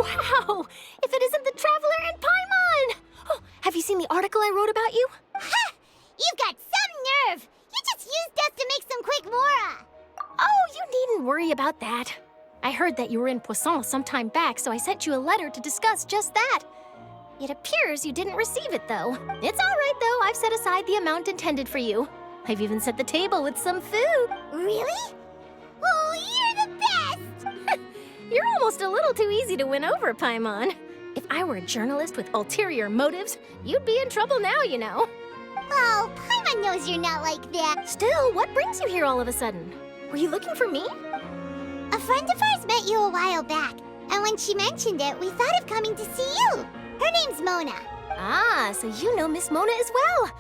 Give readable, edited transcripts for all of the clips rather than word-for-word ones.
Wow! If it isn't the Traveler and Paimon! Oh, have you seen the article I wrote about you? Ha! You've got some nerve! You just used us to make some quick mora! Oh, you needn't worry about that. I heard that you were in Poisson some time back, so I sent you a letter to discuss just that. It appears you didn't receive it, though. It's all right, though. I've set aside the amount intended for you. I've even set the table with some food. Really? Oh, you're the best! You're almost a little too easy to win over, Paimon. If I were a journalist with ulterior motives, you'd be in trouble now, you know. Oh, Paimon knows you're not like that. Still, what brings you here all of a sudden? Were you looking for me? A friend of ours met you a while back, and when she mentioned it, we thought of coming to see you. Her name's Mona. Ah, so you know Miss Mona as well.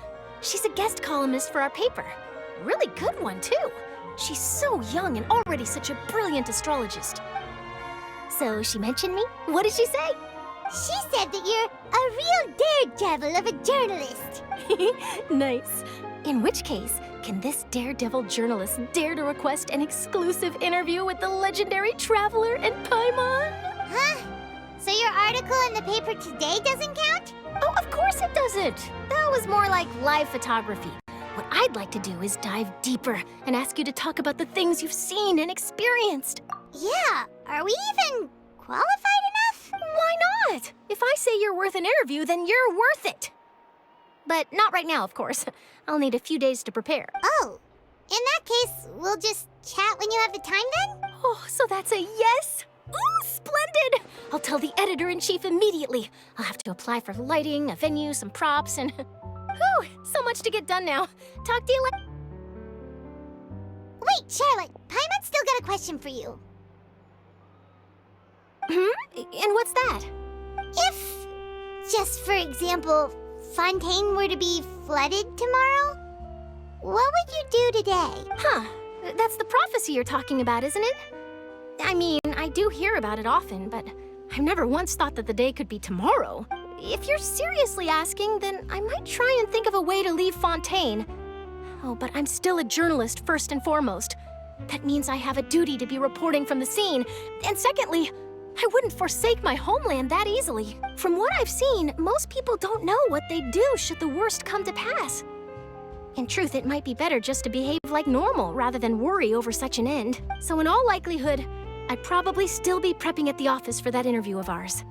She's a guest columnist for our paper. Really good one, too. She's so young and already such a brilliant astrologist. So she mentioned me? What did she say? She said that you're a real daredevil of a journalist. Nice. In which case, can this daredevil journalist dare to request an exclusive interview with the legendary Traveler and Paimon? Huh? So your article in the paper today doesn't count? Oh, of course it doesn't. That was more like live photography. What I'd like to do is dive deeper and ask you to talk about the things you've seen and experienced. Yeah, are we even qualified enough? Why not? If I say you're worth an interview, then you're worth it. But not right now, of course. I'll need a few days to prepare. Oh, in that case, we'll just chat when you have the time then? Oh, so that's a yes? Ooh, splendid! I'll tell the editor-in-chief immediately. I'll have to apply for lighting, a venue, some props, and... Whew, so much to get done now. Talk to you later. Wait, Charlotte, Paimon's still got a question for you. And what's that? If, just for example, Fontaine were to be flooded tomorrow, what would you do today? Huh, that's the prophecy you're talking about, isn't it? I mean, I do hear about it often, but I've never once thought that the day could be tomorrow. If you're seriously asking, then I might try and think of a way to leave Fontaine. Oh, but I'm still a journalist first and foremost. That means I have a duty to be reporting from the scene. And secondly, I wouldn't forsake my homeland that easily. From what I've seen, most people don't know what they'd do should the worst come to pass. In truth, it might be better just to behave like normal rather than worry over such an end. So in all likelihood, I'd probably still be prepping at the office for that interview of ours.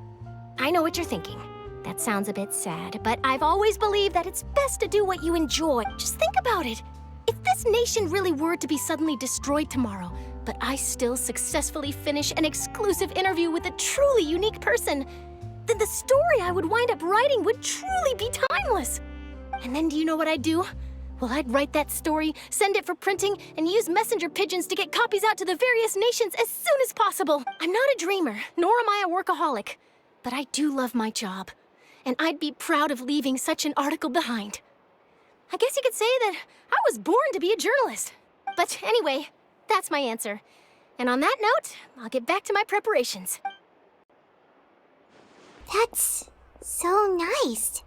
I know what you're thinking. That sounds a bit sad, but I've always believed that it's best to do what you enjoy. Just think about it. If this nation really were to be suddenly destroyed tomorrow, but I still successfully finish an exclusive interview with a truly unique person, then the story I would wind up writing would truly be timeless. And then do you know what I'd do? Well, I'd write that story, send it for printing, and use messenger pigeons to get copies out to the various nations as soon as possible. I'm not a dreamer, nor am I a workaholic, but I do love my job, and I'd be proud of leaving such an article behind. I guess you could say that I was born to be a journalist. But anyway, that's my answer. And on that note, I'll get back to my preparations. That's so nice.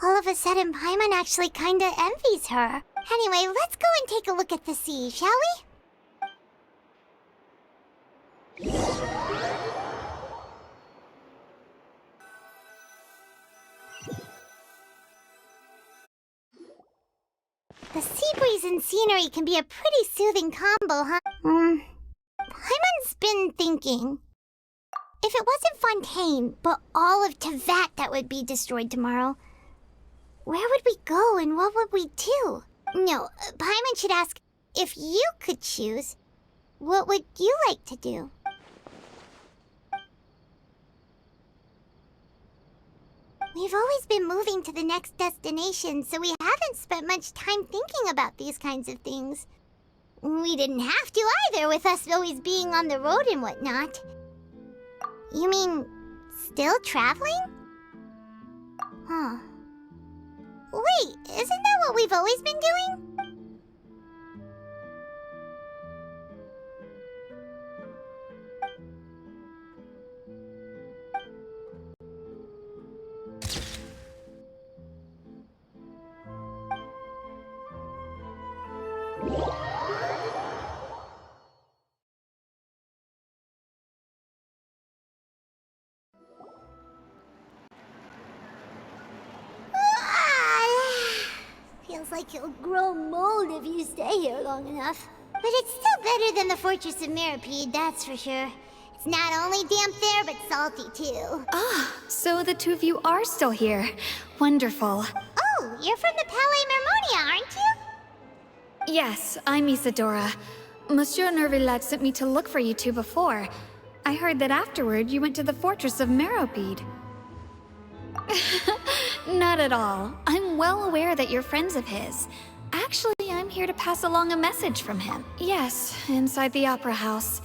All of a sudden, Paimon actually kinda envies her. Anyway, let's go and take a look at the sea, shall we? The sea breeze and scenery can be a pretty soothing combo, huh? Paimon's been thinking. If it wasn't Fontaine, but all of Tevat that would be destroyed tomorrow, where would we go and what would we do? No, Paimon should ask, if you could choose, what would you like to do? We've always been moving to the next destination, so we haven't spent much time thinking about these kinds of things. We didn't have to either, with us always being on the road and whatnot. You mean, still traveling? Huh. Wait, isn't that what we've always been doing? like you'll grow mold if you stay here long enough. But it's still better than the Fortress of Meropide, that's for sure. It's not only damp there, but salty too. Ah, so the two of you are still here. Wonderful. Oh, you're from the Palais Mermonia, aren't you? Yes, I'm Isadora. Monsieur Nervillet sent me to look for you two before. I heard that afterward you went to the Fortress of Meropide. Not at all. I'm well aware that you're friends of his. Actually, I'm here to pass along a message from him. Yes, inside the Opera House.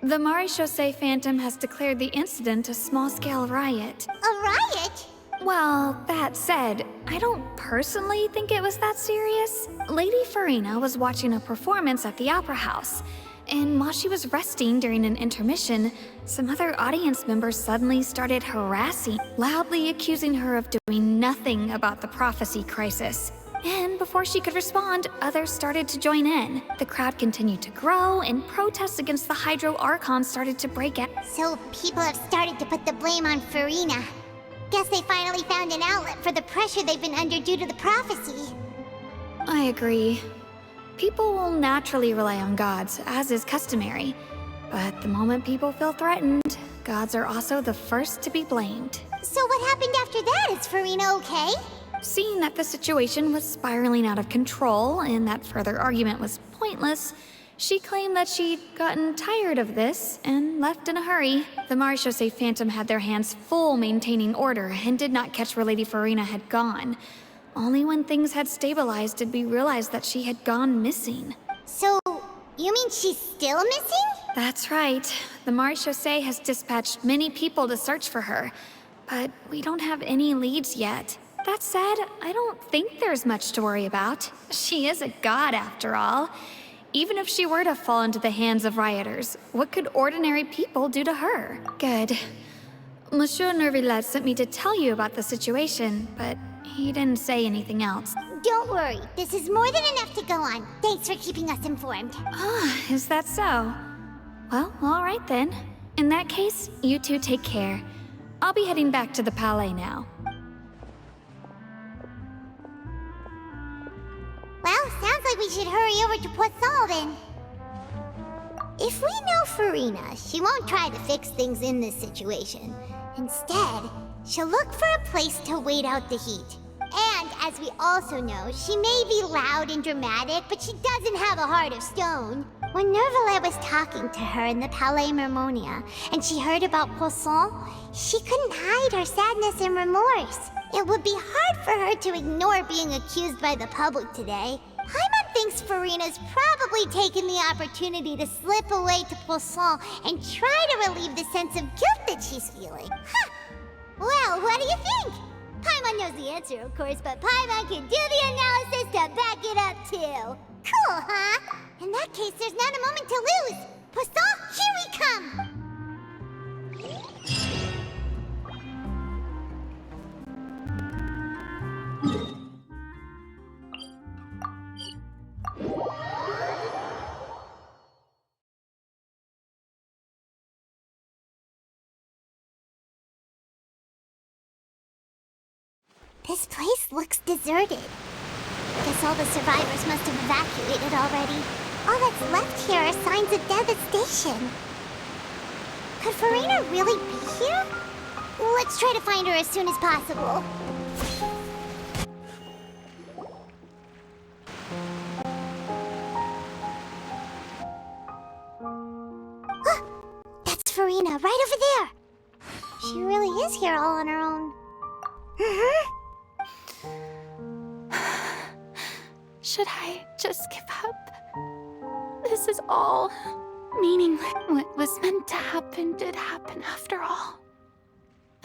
The Maréchaussée Phantom has declared the incident a small-scale riot. A riot? Well, that said, I don't personally think it was that serious. Lady Farina was watching a performance at the Opera House, and while she was resting during an intermission, some other audience members suddenly started harassing, loudly accusing her of doing nothing about the prophecy crisis. And before she could respond, others started to join in. The crowd continued to grow, and protests against the Hydro Archon started to break out. So people have started to put the blame on Farina. Guess they finally found an outlet for the pressure they've been under due to the prophecy. I agree. People will naturally rely on gods, as is customary. But the moment people feel threatened, gods are also the first to be blamed. So what happened after that? Is Farina okay? Seeing that the situation was spiraling out of control and that further argument was pointless, she claimed that she'd gotten tired of this and left in a hurry. The Maréchaussée Phantom had their hands full maintaining order and did not catch where Lady Farina had gone. Only when things had stabilized did we realize that she had gone missing. So, you mean she's still missing? That's right. The Maréchaussée has dispatched many people to search for her, but we don't have any leads yet. That said, I don't think there's much to worry about. She is a god after all. Even if she were to fall into the hands of rioters, what could ordinary people do to her? Good. Monsieur Nervillet sent me to tell you about the situation, but he didn't say anything else. Don't worry, this is more than enough to go on. Thanks for keeping us informed. Ah, is that so? Well, all right then. In that case, you two take care. I'll be heading back to the Palais now. Well, sounds like we should hurry over to Poisson then. If we know Farina, she won't try to fix things in this situation. Instead, she'll look for a place to wait out the heat. And, as we also know, she may be loud and dramatic, but she doesn't have a heart of stone. When Nervillet was talking to her in the Palais Mermonia, and she heard about Poisson, she couldn't hide her sadness and remorse. It would be hard for her to ignore being accused by the public today. Paimon thinks Farina's probably taken the opportunity to slip away to Poisson and try to relieve the sense of guilt that she's feeling. Huh! Well, what do you think? Paimon knows the answer, of course, but Paimon can do the analysis to back it up, too. Cool, huh? In that case, there's not a moment to lose. Poisson, here we come! This place looks deserted. Guess all the survivors must have evacuated already. All that's left here are signs of devastation. Could Farina really be here? Let's try to find her as soon as possible. Ah, that's Farina, right over there. She really is here all on her own. Should I just give up? This is all meaningless. What was meant to happen did happen after all.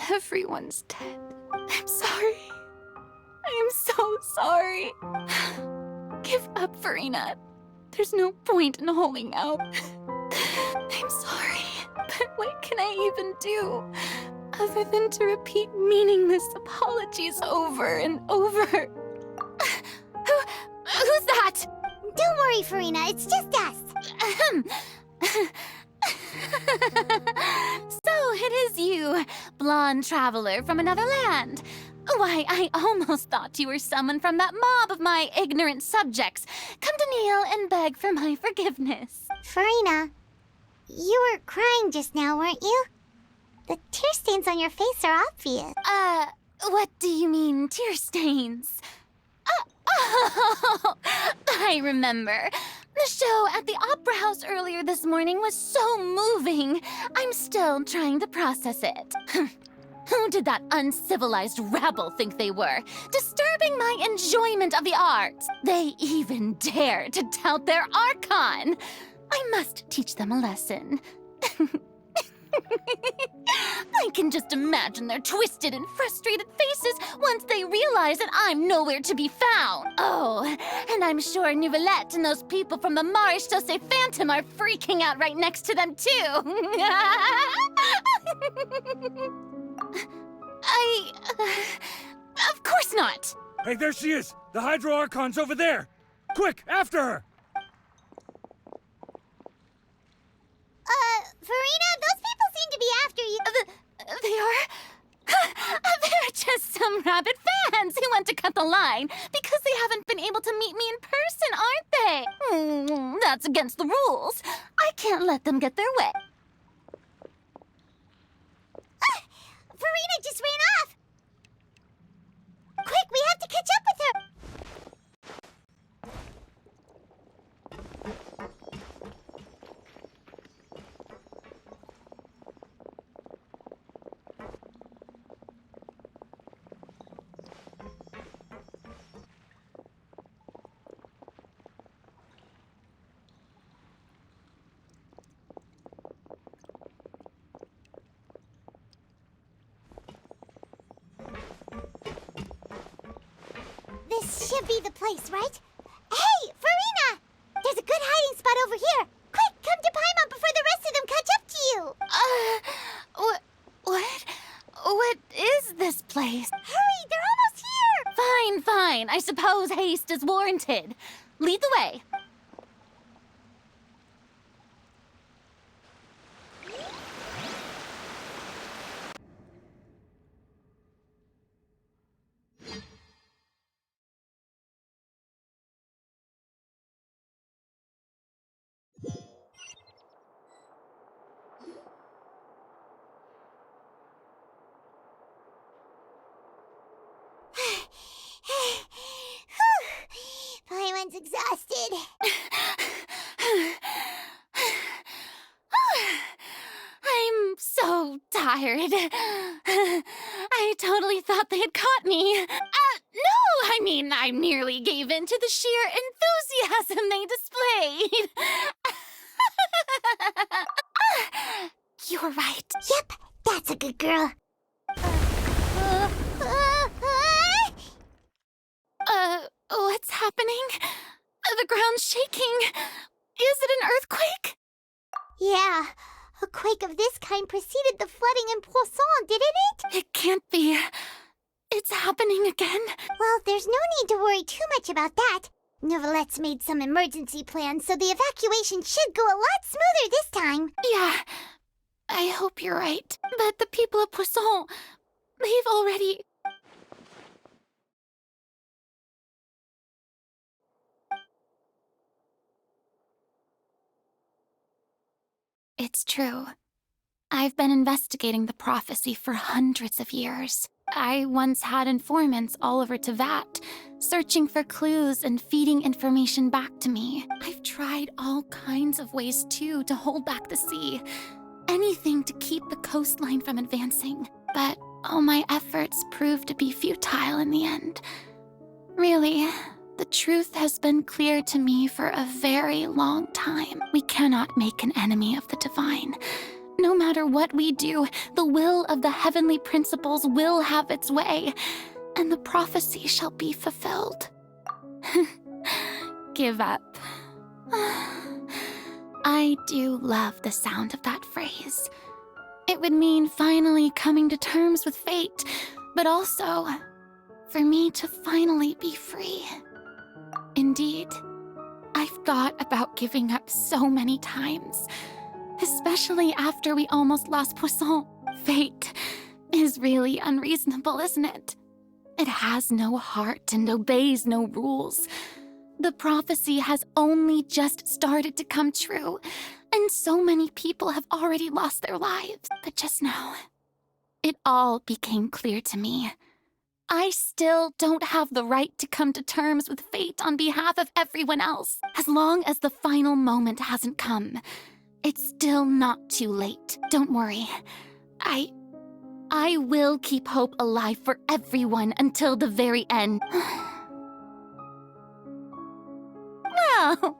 Everyone's dead. I'm sorry. I am so sorry. Give up, Farina. There's no point in holding out. I'm sorry, but what can I even do other than to repeat meaningless apologies over and over? Who's that? Don't worry, Farina, it's just us. So it is you, blonde traveler from another land. Why, I almost thought you were someone from that mob of my ignorant subjects. Come to kneel and beg for my forgiveness. Farina, you were crying just now, weren't you? The tear stains on your face are obvious. What do you mean, tear stains? Oh, I remember. The show at the Opera House earlier this morning was so moving. I'm still trying to process it. Who did that uncivilized rabble think they were? Disturbing my enjoyment of the arts. They even dare to tout their Archon. I must teach them a lesson. I can just imagine their twisted and frustrated faces once they realize that I'm nowhere to be found. Oh, and I'm sure Nouvellette and those people from the Marish Chaussee Phantom are freaking out right next to them, too. Of course not. Hey, there she is! The Hydro Archon's over there! Quick, after her! Farina, those people seem to be after you. They are? They're just some rabid fans who want to cut the line because they haven't been able to meet me in person, aren't they? That's against the rules. I can't let them get their way. Farina just ran off! Quick, we have to catch up with her! This should be the place, right? Hey, Farina! There's a good hiding spot over here. Quick, come to Paimon before the rest of them catch up to you. What is this place? Hurry, they're almost here. Fine. I suppose haste is warranted. Lead the way. Paimon's exhausted. I'm so tired. I totally thought they had caught me. No, I mean, I merely gave in to the sheer enthusiasm they displayed. You're right. Yep, that's a good girl. What's happening? The ground's shaking. Is it an earthquake? Yeah, a quake of this kind preceded the flooding in Poisson, didn't it? It can't be. It's happening again. Well, there's no need to worry too much about that. Nouvellette's made some emergency plans, so the evacuation should go a lot smoother this time. Yeah, I hope you're right. But the people of Poisson, they've already... It's true. I've been investigating the prophecy for hundreds of years. I once had informants all over Tevat, searching for clues and feeding information back to me. I've tried all kinds of ways, too, to hold back the sea. Anything to keep the coastline from advancing. But all my efforts proved to be futile in the end. Really, the truth has been clear to me for a very long time. We cannot make an enemy of the divine. No matter what we do, the will of the heavenly principles will have its way, and the prophecy shall be fulfilled. Give up. I do love the sound of that phrase. It would mean finally coming to terms with fate, but also for me to finally be free. Indeed, I've thought about giving up so many times, especially after we almost lost Poisson. Fate is really unreasonable, isn't it? It has no heart and obeys no rules. The prophecy has only just started to come true, and so many people have already lost their lives. But just now, it all became clear to me. I still don't have the right to come to terms with fate on behalf of everyone else. As long as the final moment hasn't come, it's still not too late. Don't worry. I will keep hope alive for everyone until the very end. Well,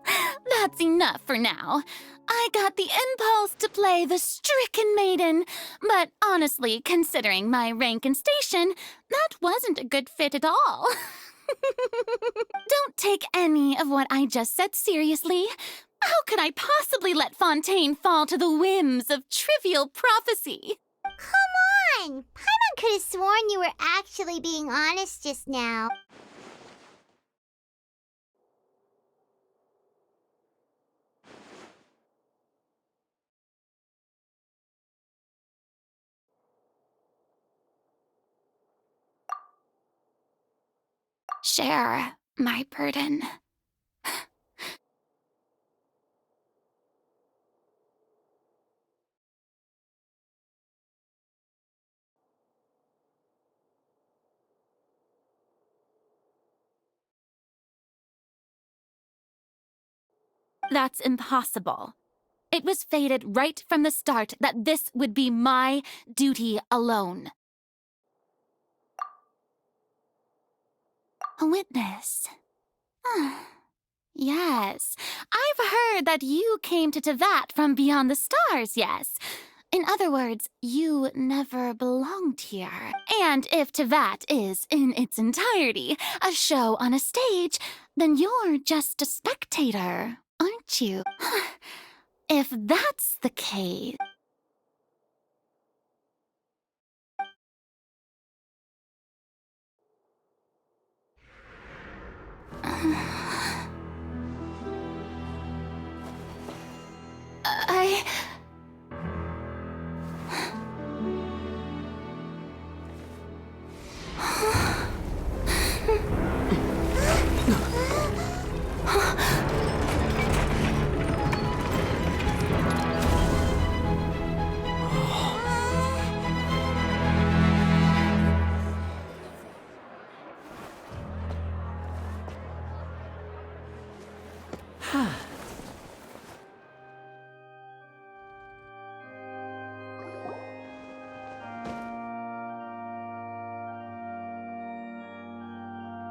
that's enough for now. I got the impulse to play the stricken maiden, but honestly, considering my rank and station, that wasn't a good fit at all. Don't take any of what I just said seriously. How could I possibly let Fontaine fall to the whims of trivial prophecy? Come on! Paimon could have sworn you were actually being honest just now. Share my burden. That's impossible. It was fated right from the start that this would be my duty alone. A witness. Yes, I've heard that you came to Tevat from beyond the stars, yes. In other words, you never belonged here. And if Tevat is, in its entirety, a show on a stage, then you're just a spectator, aren't you? If that's the case...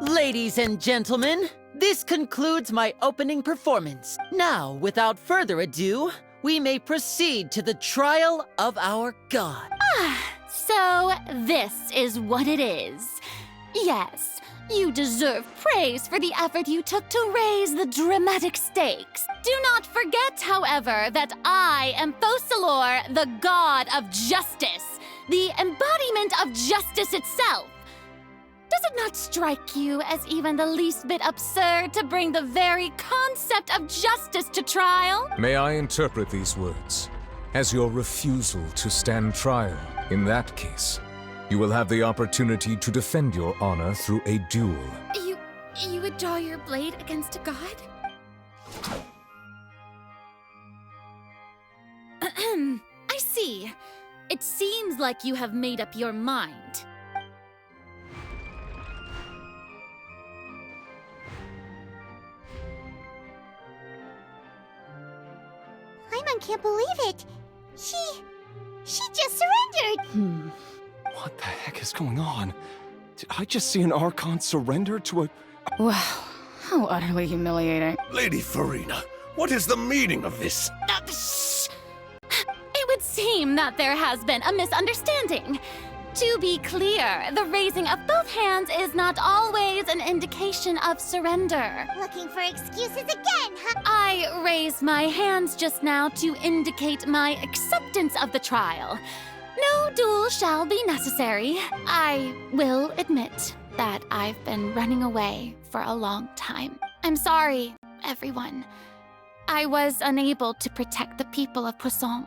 Ladies and gentlemen, this concludes my opening performance. Now, without further ado, we may proceed to the trial of our god. So this is what it is. Yes, you deserve praise for the effort you took to raise the dramatic stakes. Do not forget, however, that I am Focalor, the god of justice, the embodiment of justice itself. Does it not strike you as even the least bit absurd to bring the very concept of justice to trial? May I interpret these words as your refusal to stand trial? In that case, you will have the opportunity to defend your honor through a duel. You would draw your blade against a god? I see. It seems like you have made up your mind. Paimon can't believe it. She just surrendered. What the heck is going on? Did I just see an Archon surrender to a... Wow, how utterly humiliating. Lady Farina, what is the meaning of this? Shh! It would seem that there has been a misunderstanding. To be clear, the raising of both hands is not always an indication of surrender. Looking for excuses again, huh? I raised my hands just now to indicate my acceptance of the trial. No duel shall be necessary. I will admit that I've been running away for a long time. I'm sorry, everyone. I was unable to protect the people of Poisson.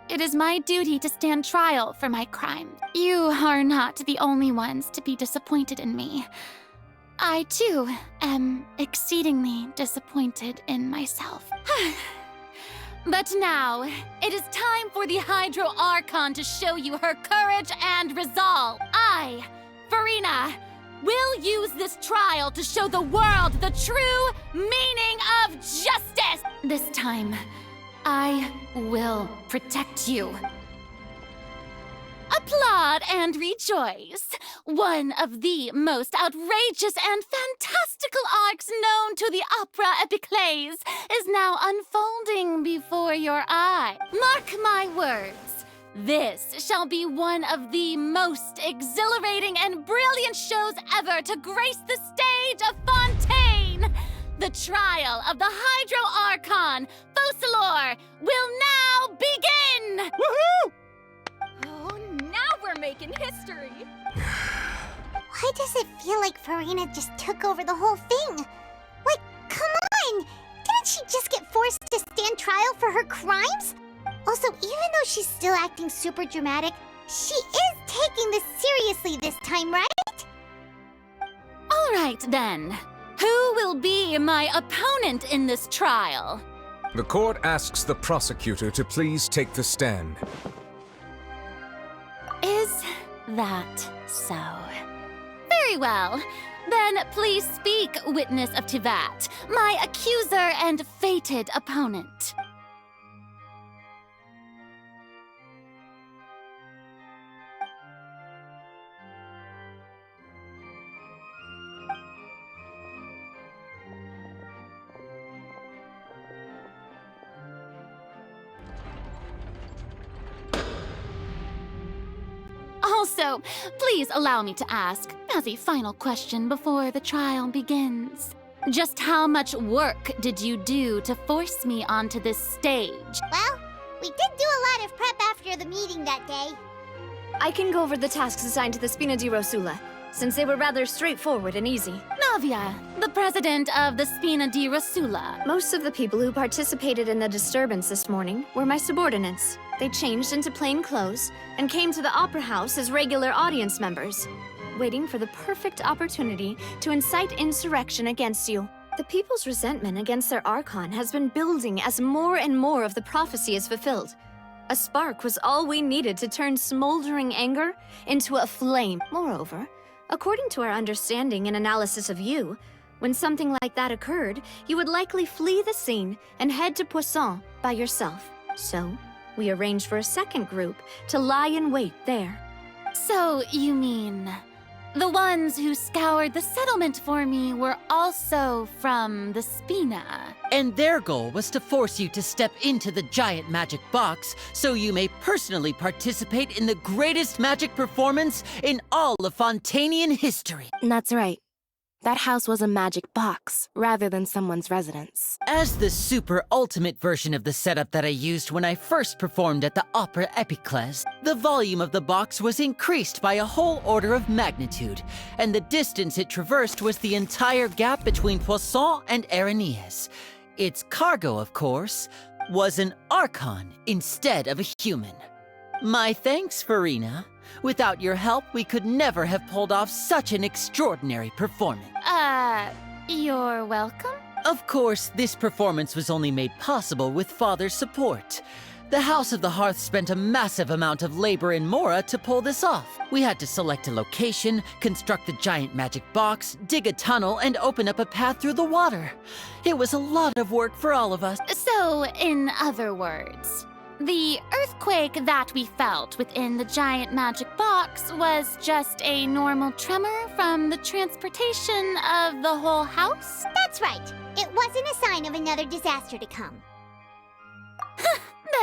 It is my duty to stand trial for my crime. You are not the only ones to be disappointed in me. I, too, am exceedingly disappointed in myself. But now, it is time for the Hydro Archon to show you her courage and resolve. I, Farina, will use this trial to show the world the true meaning of justice! This time, I will protect you. Applaud and rejoice! One of the most outrageous and fantastical arcs known to the opera epiclese is now unfolding before your eye. Mark my words, this shall be one of the most exhilarating and brilliant shows ever to grace the stage of Fontaine! The trial of the Hydro Archon, Focalor, will now begin! Woohoo! Oh, now we're making history! Why does it feel like Farina just took over the whole thing? Like, come on! Didn't she just get forced to stand trial for her crimes? Also, even though she's still acting super dramatic, she is taking this seriously this time, right? All right, then. Who will be my opponent in this trial? The court asks the prosecutor to please take the stand. Is that so? Very well. Then please speak, witness of Tivat, my accuser and fated opponent. Also, please allow me to ask, as a final question before the trial begins, just how much work did you do to force me onto this stage? Well, we did do a lot of prep after the meeting that day. I can go over the tasks assigned to the Spina di Rosula, since they were rather straightforward and easy. Navia, the president of the Spina di Rosula. Most of the people who participated in the disturbance this morning were my subordinates. They changed into plain clothes and came to the Opera House as regular audience members, waiting for the perfect opportunity to incite insurrection against you. The people's resentment against their Archon has been building as more and more of the prophecy is fulfilled. A spark was all we needed to turn smoldering anger into a flame. Moreover, according to our understanding and analysis of you, when something like that occurred, you would likely flee the scene and head to Poisson by yourself. So, we arranged for a second group to lie in wait there. So, you mean, the ones who scoured the settlement for me were also from the Spina? And their goal was to force you to step into the giant magic box so you may personally participate in the greatest magic performance in all of Fontainian history. That's right. That house was a magic box, rather than someone's residence. As the super ultimate version of the setup that I used when I first performed at the Opera Epiclese, the volume of the box was increased by a whole order of magnitude, and the distance it traversed was the entire gap between Poisson and Aranias. Its cargo, of course, was an Archon instead of a human. My thanks, Farina. Without your help, we could never have pulled off such an extraordinary performance. You're welcome? Of course, this performance was only made possible with Father's support. The House of the Hearth spent a massive amount of labor in Mora to pull this off. We had to select a location, construct the giant magic box, dig a tunnel, and open up a path through the water. It was a lot of work for all of us. So, in other words, the earthquake that we felt within the giant magic box was just a normal tremor from the transportation of the whole house? That's right. It wasn't a sign of another disaster to come.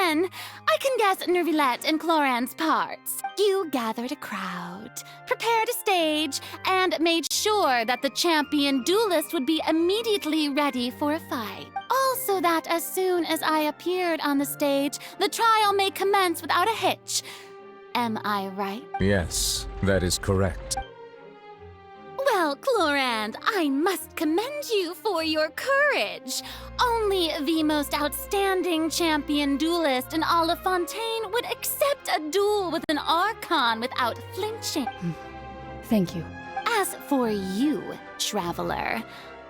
Then, I can guess Nervilette and Cloran's parts. You gathered a crowd, prepared a stage, and made sure that the champion duelist would be immediately ready for a fight. Also that as soon as I appeared on the stage, the trial may commence without a hitch. Am I right? Yes, that is correct. Well Well, Clorand, I must commend you for your courage. Only the most outstanding champion duelist in all of Fontaine would accept a duel with an Archon without flinching. Thank you. As for you, Traveler,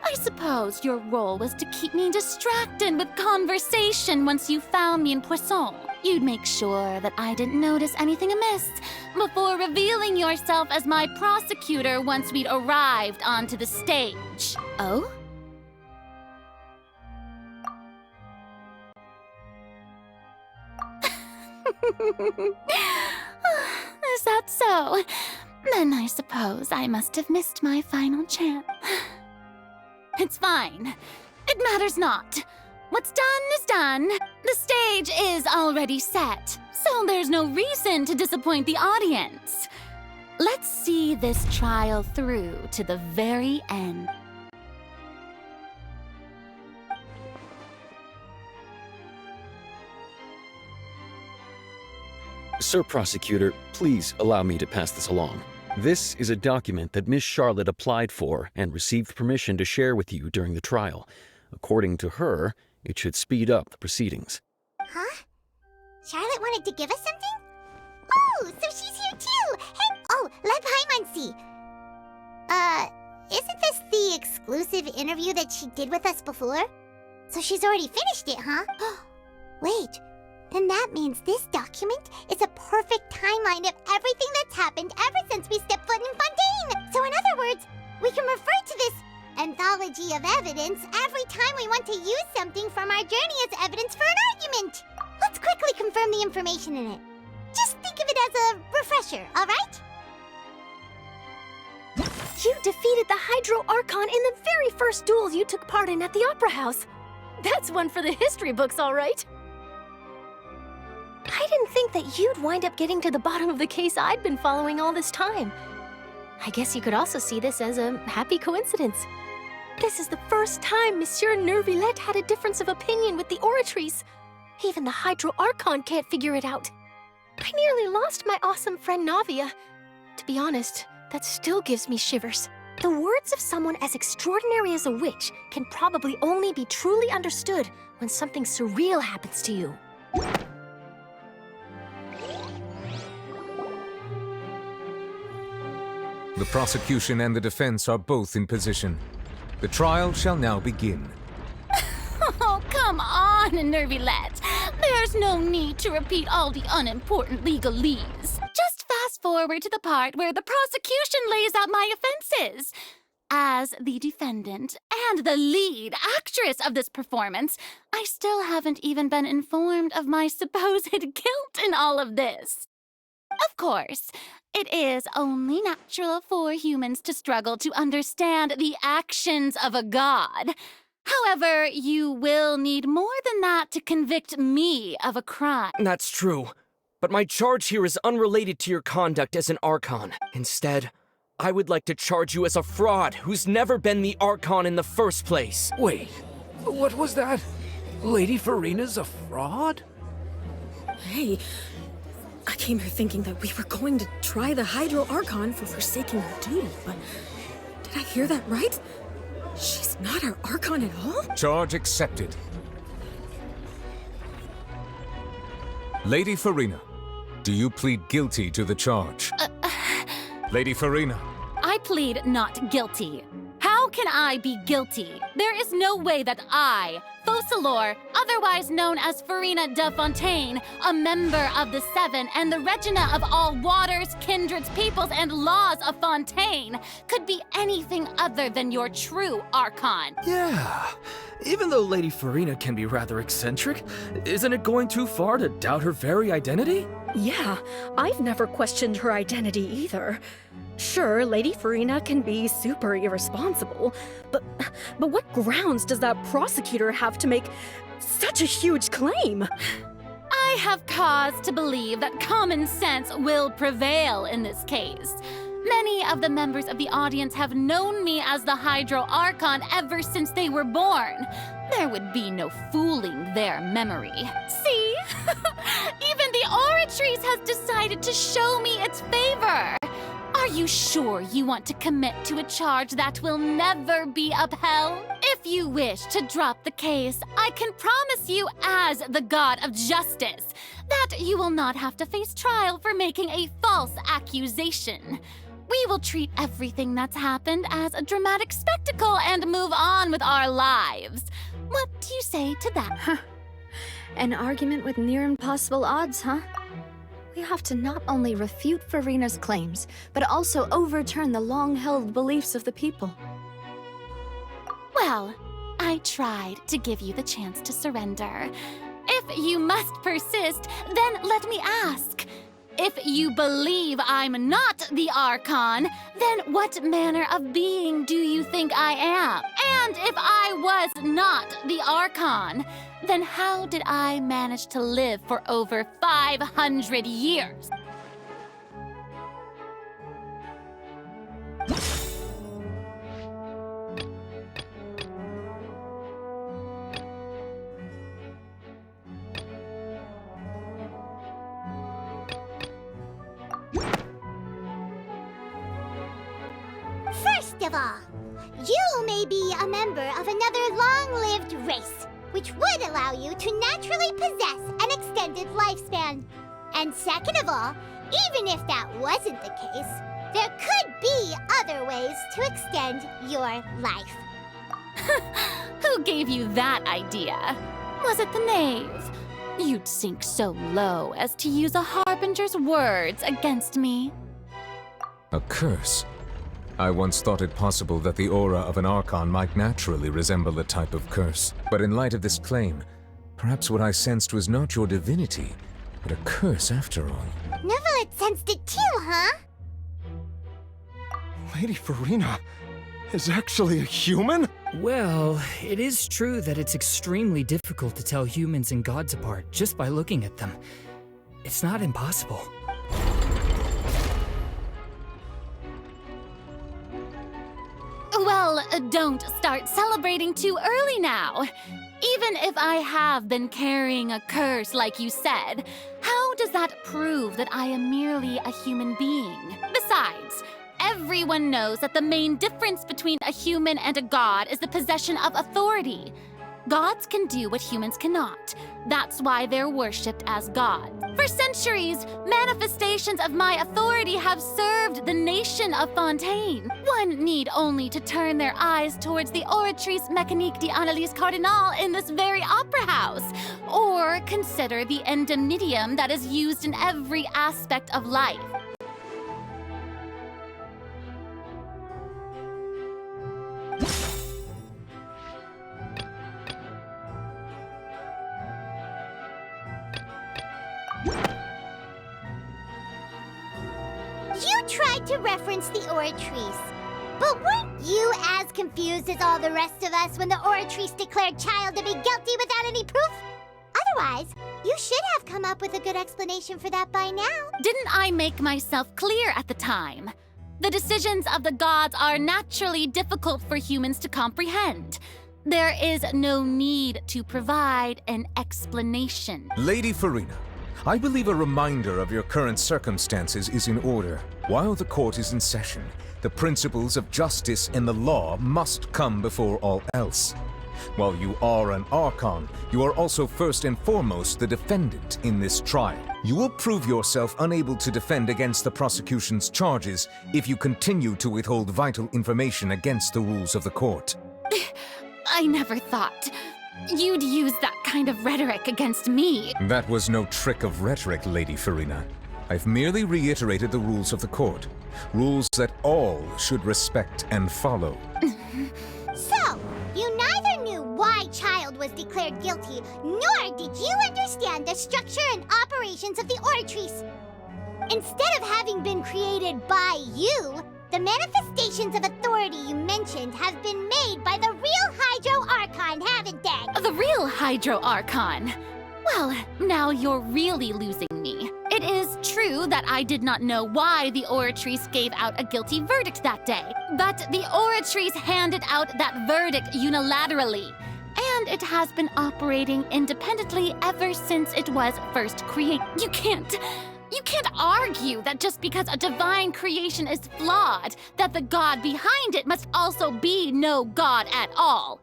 I suppose your role was to keep me distracted with conversation once you found me in Poisson. You'd make sure that I didn't notice anything amiss before revealing yourself as my prosecutor once we'd arrived onto the stage. Oh? Is that so? Then I suppose I must have missed my final chance. It's fine. It matters not. What's done is done. The stage is already set, so there's no reason to disappoint the audience. Let's see this trial through to the very end. Sir Prosecutor, please allow me to pass this along. This is a document that Miss Charlotte applied for and received permission to share with you during the trial. According to her, it should speed up the proceedings. Huh? Charlotte wanted to give us something? Oh, so she's here too! Hey, oh, let Paimon see. Isn't this the exclusive interview that she did with us before? So she's already finished it, huh? Wait, then that means this document is a perfect timeline of everything that's happened ever since we stepped foot in Fontaine! So in other words, we can refer to this anthology of evidence every time we want to use something from our journey as evidence for an argument! Let's quickly confirm the information in it. Just think of it as a refresher, alright? You defeated the Hydro Archon in the very first duels you took part in at the Opera House. That's one for the history books, all right. I didn't think that you'd wind up getting to the bottom of the case I'd been following all this time. I guess you could also see this as a happy coincidence. This is the first time Monsieur Neuvillette had a difference of opinion with the Oratrice. Even the Hydro Archon can't figure it out. I nearly lost my awesome friend Navia. To be honest, that still gives me shivers. The words of someone as extraordinary as a witch can probably only be truly understood when something surreal happens to you. The prosecution and the defense are both in position. The trial shall now begin. Oh, come on, Neuvillette. There's no need to repeat all the unimportant legalese. Just fast forward to the part where the prosecution lays out my offenses. As the defendant and the lead actress of this performance, I still haven't even been informed of my supposed guilt in all of this. Of course, it is only natural for humans to struggle to understand the actions of a god. However, you will need more than that to convict me of a crime. That's true. But my charge here is unrelated to your conduct as an Archon. Instead, I would like to charge you as a fraud who's never been the Archon in the first place. Wait, what was that? Lady Farina's a fraud? Hey, I came here thinking that we were going to try the Hydro Archon for forsaking her duty, but did I hear that right? She's not our Archon at all? Charge accepted. Lady Farina, do you plead guilty to the charge? Lady Farina. I plead not guilty. How can I be guilty? There is no way that I, Focalor, otherwise known as Farina de Fontaine, a member of the Seven and the Regina of all waters, kindreds, peoples, and laws of Fontaine, could be anything other than your true Archon. Yeah, even though Lady Farina can be rather eccentric, isn't it going too far to doubt her very identity? Yeah, I've never questioned her identity either. Sure, Lady Farina can be super irresponsible, but what grounds does that prosecutor have to make such a huge claim? I have cause to believe that common sense will prevail in this case. Many of the members of the audience have known me as the Hydro Archon ever since they were born. There would be no fooling their memory. See? Even the Oratrice has decided to show me its favor. Are you sure you want to commit to a charge that will never be upheld? If you wish to drop the case, I can promise you as the god of justice that you will not have to face trial for making a false accusation. We will treat everything that's happened as a dramatic spectacle and move on with our lives. What do you say to that? Huh. An argument with near impossible odds, huh? We have to not only refute Farina's claims, but also overturn the long-held beliefs of the people. Well, I tried to give you the chance to surrender. If you must persist, then let me ask. If you believe I'm not the Archon, then what manner of being do you think I am? And if I was not the Archon, then how did I manage to live for over 500 years? First of all, you may be a member of another long-lived race, which would allow you to naturally possess an extended lifespan. And second of all, even if that wasn't the case, there could be other ways to extend your life. Who gave you that idea? Was it the knave? You'd sink so low as to use a harbinger's words against me. A curse? I once thought it possible that the aura of an Archon might naturally resemble a type of curse. But in light of this claim, perhaps what I sensed was not your divinity, but a curse after all. Neverlet sensed it too, huh? Lady Farina is actually a human? Well, it is true that it's extremely difficult to tell humans and gods apart just by looking at them. It's not impossible. Well, don't start celebrating too early now. Even if I have been carrying a curse like you said, how does that prove that I am merely a human being? Besides, everyone knows that the main difference between a human and a god is the possession of authority. Gods can do what humans cannot. That's why they're worshipped as gods. For centuries, manifestations of my authority have served the nation of Fontaine. One need only to turn their eyes towards the Oratrice Mécanique d'Analyse Cardinal in this very opera house, or consider the endemnitium that is used in every aspect of life. You tried to reference the Oratrice, but weren't you as confused as all the rest of us when the Oratrice declared Child to be guilty without any proof? Otherwise, you should have come up with a good explanation for that by now. Didn't I make myself clear at the time? The decisions of the gods are naturally difficult for humans to comprehend. There is no need to provide an explanation. Lady Farina, I believe a reminder of your current circumstances is in order. While the court is in session, the principles of justice and the law must come before all else. While you are an Archon, you are also first and foremost the defendant in this trial. You will prove yourself unable to defend against the prosecution's charges if you continue to withhold vital information against the rules of the court. I never thought you'd use that kind of rhetoric against me. That was no trick of rhetoric, Lady Farina. I've merely reiterated the rules of the court. Rules that all should respect and follow. So, you neither knew why Child was declared guilty, nor did you understand the structure and operations of the Oratrice. Instead of having been created by you, the manifestations of authority you mentioned have been made by the real Hydro Archon, haven't they? The real Hydro Archon? Well, now you're really losing me. It is true that I did not know why the Oratrice gave out a guilty verdict that day, but the Oratrice handed out that verdict unilaterally, and it has been operating independently ever since it was first created. You can't argue that just because a divine creation is flawed, that the god behind it must also be no god at all.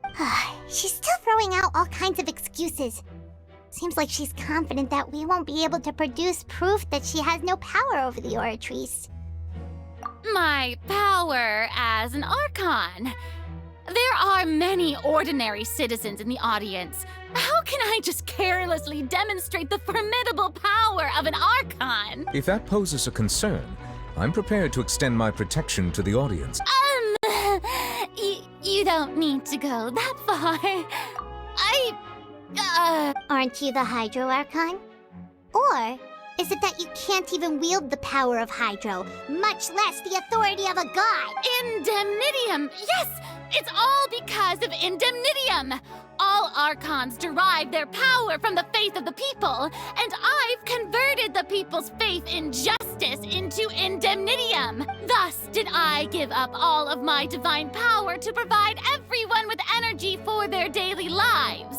She's still throwing out all kinds of excuses. Seems like she's confident that we won't be able to produce proof that she has no power over the Oratrice. My power as an Archon. There are many ordinary citizens in the audience. How can I just carelessly demonstrate the formidable power of an Archon? If that poses a concern, I'm prepared to extend my protection to the audience. You don't need to go that far. Aren't you the Hydro Archon? Or is it that you can't even wield the power of Hydro, much less the authority of a god? Indemnitium! Yes! It's all because of Indemnitium! All Archons derive their power from the faith of the people, and I've converted the people's faith in justice into Indemnitium. Thus did I give up all of my divine power to provide everyone with energy for their daily lives.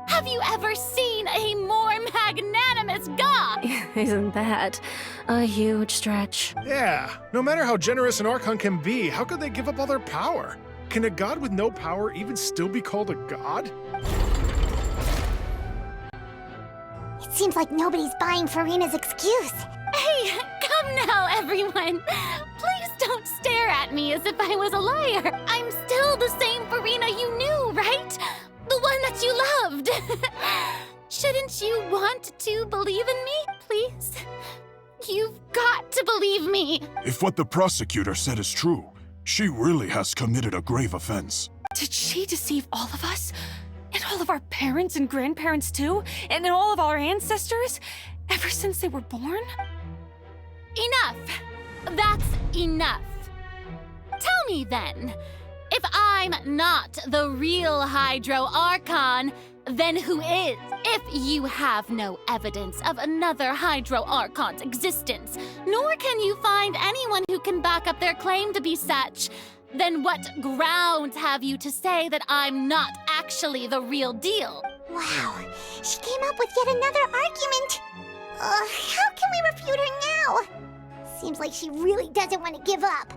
Have you ever seen a more magnanimous god? Isn't that a huge stretch? Yeah, no matter how generous an Archon can be, how could they give up all their power? Can a god with no power even still be called a god? It seems like nobody's buying Farina's excuse. Hey, come now, everyone. Please don't stare at me as if I was a liar. I'm still the same Farina you knew, right? The one that you loved. Shouldn't you want to believe in me, please? You've got to believe me. If what the prosecutor said is true, she really has committed a grave offense. Did she deceive all of us? And all of our parents and grandparents too? And all of our ancestors? Ever since they were born? Enough. That's enough. Tell me then, if I'm not the real Hydro Archon, then who is? If you have no evidence of another Hydro Archon's existence, nor can you find anyone who can back up their claim to be such, then what grounds have you to say that I'm not actually the real deal? Wow, she came up with yet another argument. How can we refute her now? Seems like she really doesn't want to give up.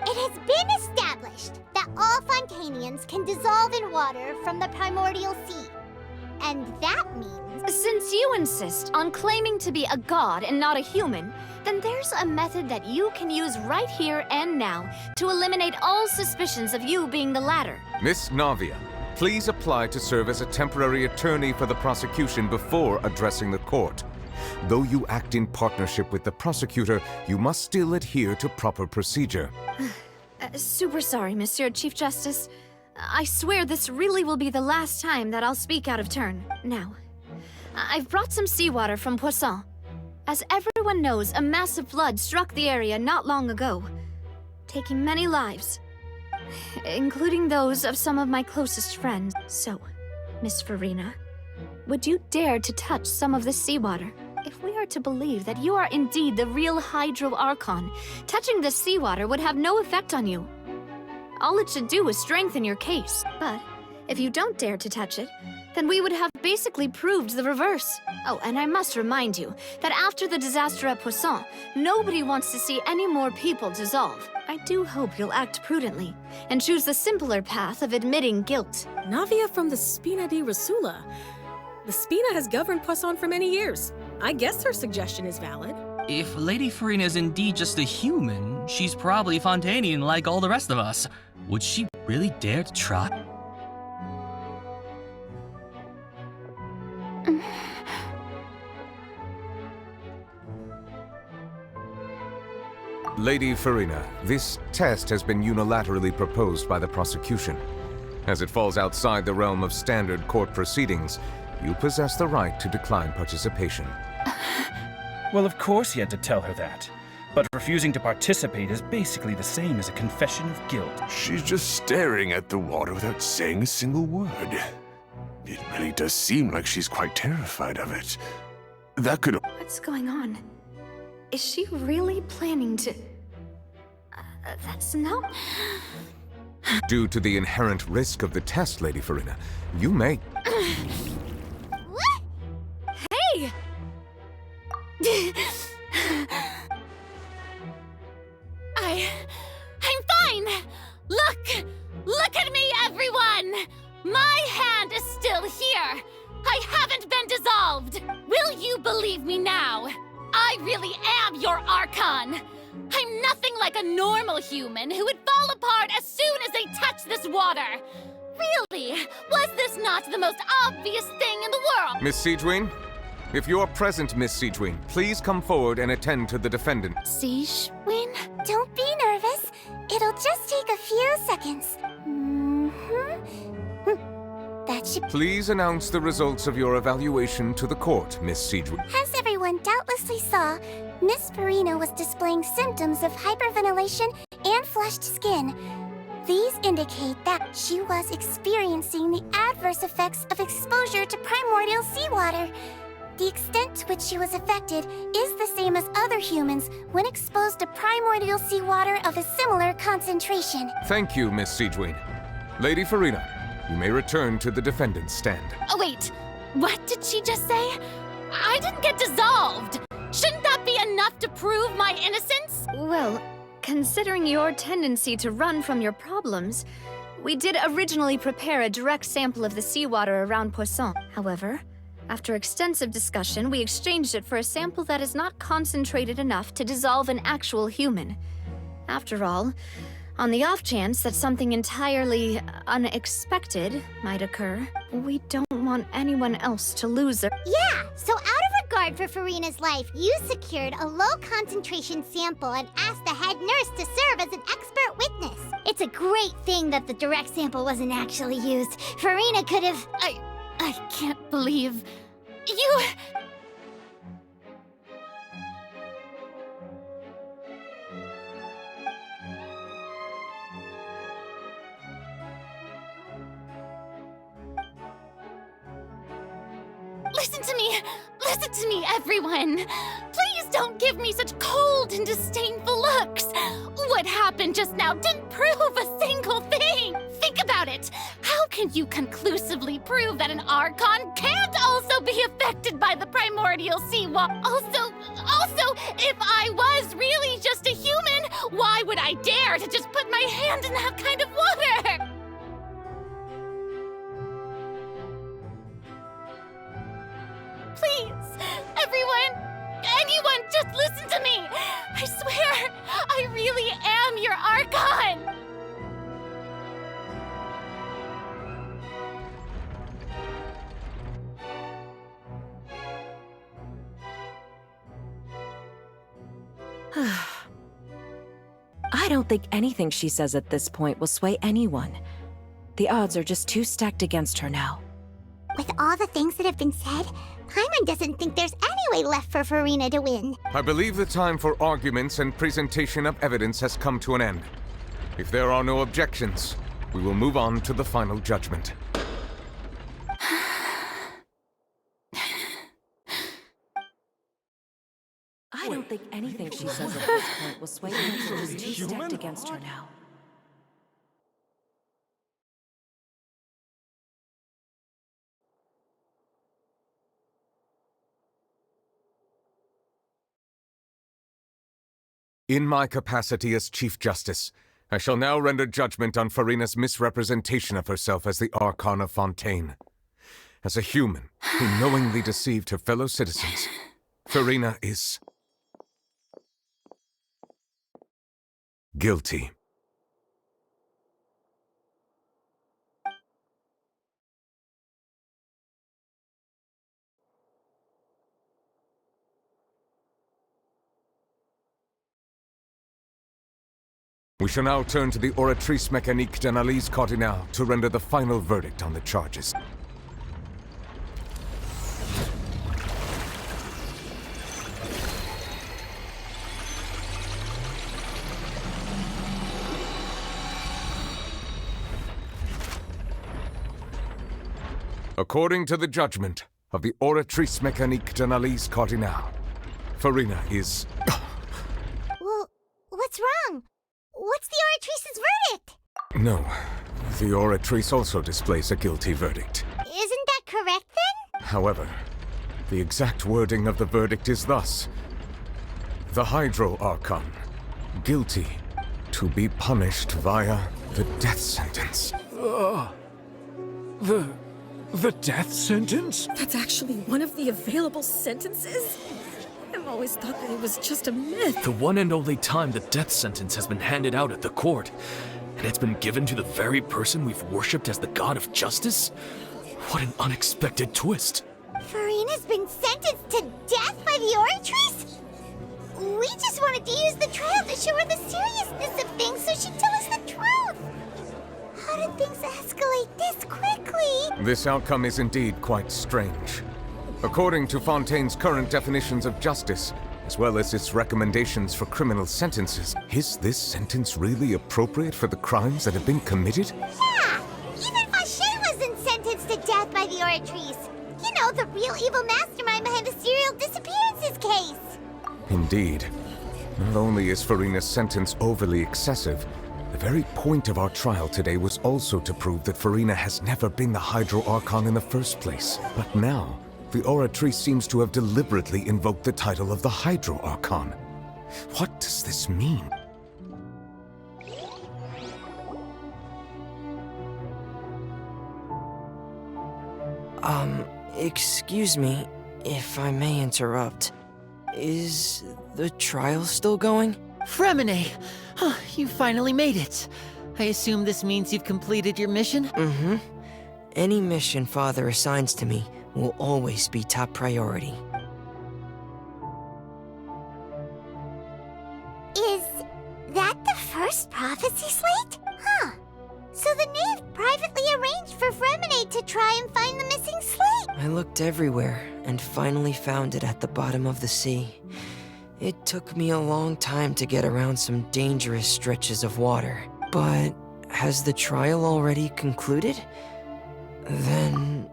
It has been established that all Fontanians can dissolve in water from the primordial sea. And that means... Since you insist on claiming to be a god and not a human, then there's a method that you can use right here and now to eliminate all suspicions of you being the latter. Miss Navia, please apply to serve as a temporary attorney for the prosecution before addressing the court. Though you act in partnership with the prosecutor, you must still adhere to proper procedure. Super sorry, Monsieur Chief Justice. I swear this really will be the last time that I'll speak out of turn. Now, I've brought some seawater from Poisson. As everyone knows, a massive flood struck the area not long ago, taking many lives, including those of some of my closest friends. So, Miss Farina, would you dare to touch some of this seawater? If we are to believe that you are indeed the real Hydro Archon, touching this seawater would have no effect on you. All it should do is strengthen your case. But if you don't dare to touch it, then we would have basically proved the reverse. Oh, and I must remind you that after the disaster at Poisson, nobody wants to see any more people dissolve. I do hope you'll act prudently and choose the simpler path of admitting guilt. Navia from the Spina di Rasula. The Spina has governed Poisson for many years. I guess her suggestion is valid. If Lady Farina is indeed just a human, she's probably Fontanian like all the rest of us. Would she really dare to try? Lady Farina, this test has been unilaterally proposed by the prosecution. As it falls outside the realm of standard court proceedings, you possess the right to decline participation. Well, of course he had to tell her that. But refusing to participate is basically the same as a confession of guilt. She's just staring at the water without saying a single word. It really does seem like she's quite terrified of it. That could... What's going on? Is she really planning to... that's not... Due to the inherent risk of the test, Lady Farina, you may... What? Hey! I'm fine! Look at me, everyone! My hand is still here! I haven't been dissolved! Will you believe me now? I really am your Archon! I'm nothing like a normal human who would fall apart as soon as they touch this water! Really? Was this not the most obvious thing in the world? Miss Siegewien? If you are present, Miss Siegewien, please come forward and attend to the defendant. Siegewien? Don't be nervous. It'll just take a few seconds. That should... Please announce the results of your evaluation to the court, Miss Siegewien. As everyone doubtlessly saw, Miss Farina was displaying symptoms of hyperventilation and flushed skin. These indicate that she was experiencing the adverse effects of exposure to primordial seawater. The extent to which she was affected is the same as other humans when exposed to primordial seawater of a similar concentration. Thank you, Miss Siegewien. Lady Farina, you may return to the defendant's stand. Oh, wait. What did she just say? I didn't get dissolved. Shouldn't that be enough to prove my innocence? Well, considering your tendency to run from your problems, we did originally prepare a direct sample of the seawater around Poisson. However, after extensive discussion, we exchanged it for a sample that is not concentrated enough to dissolve an actual human. After all, on the off chance that something entirely unexpected might occur, we don't want anyone else to lose her. Yeah, so out of regard for Farina's life, you secured a low-concentration sample and asked the head nurse to serve as an expert witness. It's a great thing that the direct sample wasn't actually used. Farina could have... I can't believe... You... Listen to me, everyone! Please don't give me such cold and disdainful looks! What happened just now didn't prove a single thing! Think about it! How can you conclusively prove that an Archon can't also be affected by the primordial seawater? Also, if I was really just a human, why would I dare to just put my hand in that kind of water? Please, everyone, anyone, just listen to me! I swear, I really am your Archon! I don't think anything she says at this point will sway anyone. The odds are just too stacked against her now. With all the things that have been said, Paimon doesn't think there's any way left for Farina to win. I believe the time for arguments and presentation of evidence has come to an end. If there are no objections, we will move on to the final judgment. I don't think anything she says at this point will sway anyone. She's too stacked against her now. In my capacity as Chief Justice, I shall now render judgment on Farina's misrepresentation of herself as the Archon of Fontaine. As a human who knowingly deceived her fellow citizens, Farina is... guilty. We shall now turn to the Oratrice Mécanique d'Analyse Cardinale to render the final verdict on the charges. According to the judgment of the Oratrice Mécanique d'Analyse Cardinale, Farina is... Well, what's wrong? What's the Oratrice's verdict? No, the Oratrice also displays a guilty verdict. Isn't that correct then? However, the exact wording of the verdict is thus: the Hydro Archon, guilty, to be punished via the death sentence. The death sentence? That's actually one of the available sentences? I've always thought that it was just a myth. The one and only time the death sentence has been handed out at the court, and it's been given to the very person we've worshipped as the god of justice? What an unexpected twist. Farina's been sentenced to death by the Oratrice? We just wanted to use the trial to show her the seriousness of things so she'd tell us the truth. How did things escalate this quickly? This outcome is indeed quite strange. According to Fontaine's current definitions of justice, as well as its recommendations for criminal sentences, is this sentence really appropriate for the crimes that have been committed? Yeah! Even Fauché wasn't sentenced to death by the Oratrice. You know, the real evil mastermind behind the serial disappearances case. Indeed. Not only is Farina's sentence overly excessive, the very point of our trial today was also to prove that Farina has never been the Hydro Archon in the first place. But now, the Oratrice seems to have deliberately invoked the title of the Hydro Archon. What does this mean? Excuse me, if I may interrupt. Is the trial still going? Fremine! You finally made it. I assume this means you've completed your mission? Mm-hmm. Any mission Father assigns to me will always be top priority. Is that the first prophecy slate? Huh. So the knave privately arranged for Fremine to try and find the missing slate. I looked everywhere and finally found it at the bottom of the sea. It took me a long time to get around some dangerous stretches of water. But has the trial already concluded? Then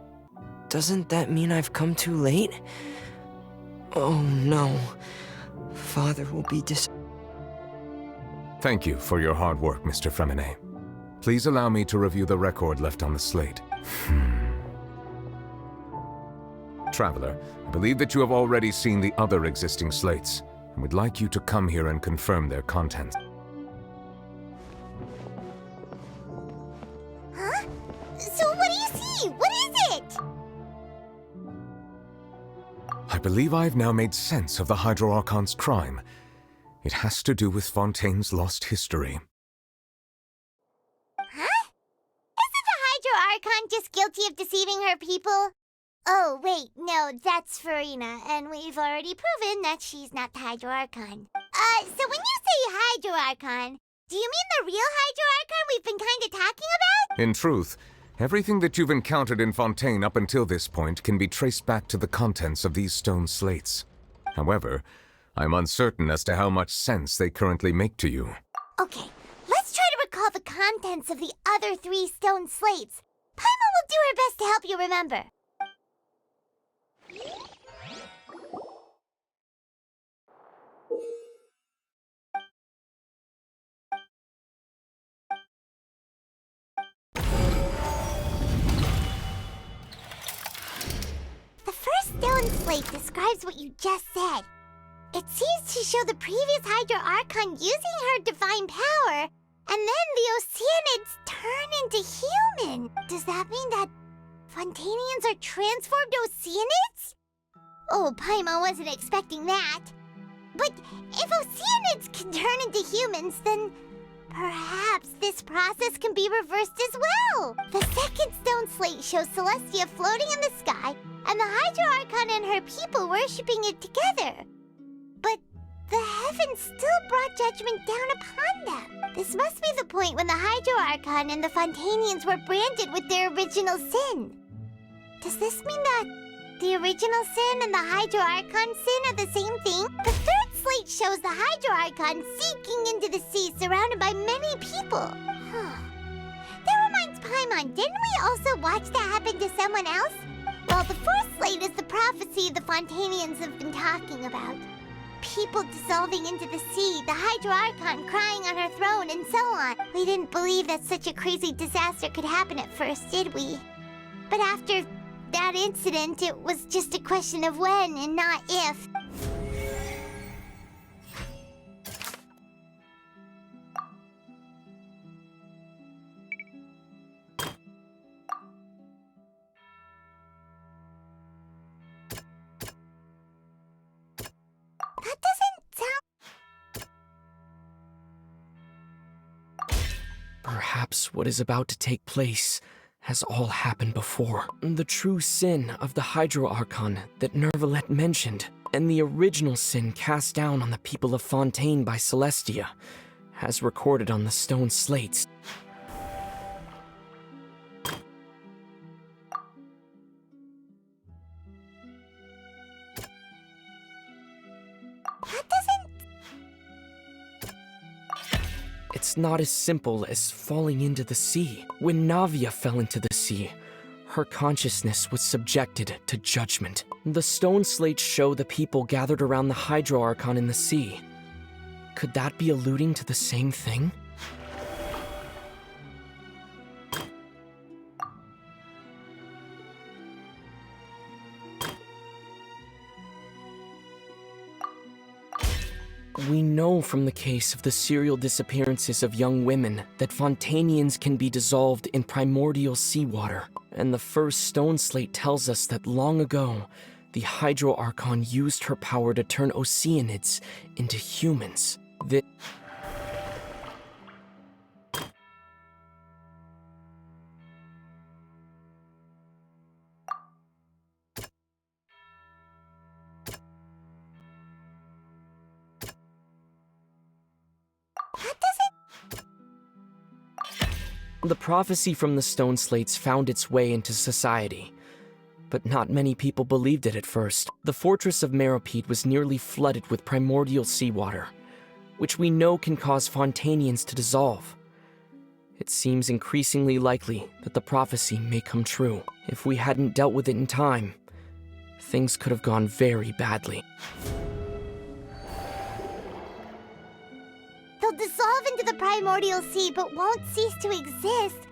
doesn't that mean I've come too late? Oh no. Father will be Thank you for your hard work, Mr. Fremine. Please allow me to review the record left on the slate. Traveler, I believe that you have already seen the other existing slates, and would like you to come here and confirm their contents. Huh? So what do you see? What is it? I believe I have now made sense of the Hydro Archon's crime. It has to do with Fontaine's lost history. Huh? Isn't the Hydro Archon just guilty of deceiving her people? Oh, wait, no, that's Farina, and we've already proven that she's not the Hydro Archon. So when you say Hydro Archon, do you mean the real Hydro Archon we've been kinda talking about? In truth, everything that you've encountered in Fontaine up until this point can be traced back to the contents of these stone slates. However, I'm uncertain as to how much sense they currently make to you. Okay, let's try to recall the contents of the other 3 stone slates. Paimon will do her best to help you remember. The first stone slate describes what you just said. It seems to show the previous Hydro Archon using her divine power, and then the Oceanids turn into human. Does that mean that Fontanians are transformed Oceanids? Oh, Paimon wasn't expecting that. But if Oceanids can turn into humans, then perhaps this process can be reversed as well. The second stone slate shows Celestia floating in the sky, and the Hydro Archon and her people worshipping it together. But the heavens still brought judgment down upon them. This must be the point when the Hydro Archon and the Fontanians were branded with their original sin. Does this mean that the original sin and the Hydro Archon sin are the same thing? The third slate shows the Hydro Archon sinking into the sea surrounded by many people. That reminds Paimon, didn't we also watch that happen to someone else? Well, the fourth slate is the prophecy the Fontanians have been talking about. People dissolving into the sea, the Hydro Archon crying on her throne, and so on. We didn't believe that such a crazy disaster could happen at first, did we? But after that incident, it was just a question of when and not if. That doesn't sound... Perhaps what is about to take place has all happened before. The true sin of the Hydro Archon that Nervalette mentioned, and the original sin cast down on the people of Fontaine by Celestia, as recorded on the stone slates. It's not as simple as falling into the sea. When Navia fell into the sea, her consciousness was subjected to judgment. The stone slates show the people gathered around the Hydro Archon in the sea. Could that be alluding to the same thing? We know from the case of the serial disappearances of young women that Fontanians can be dissolved in primordial seawater, and the first stone slate tells us that long ago, the Hydro Archon used her power to turn Oceanids into humans. The prophecy from the stone slates found its way into society, but not many people believed it at first. The fortress of Meropide was nearly flooded with primordial seawater, which we know can cause Fontanians to dissolve. It seems increasingly likely that the prophecy may come true. If we hadn't dealt with it in time, things could have gone very badly. They'll dissolve into the primordial sea but won't cease to exist.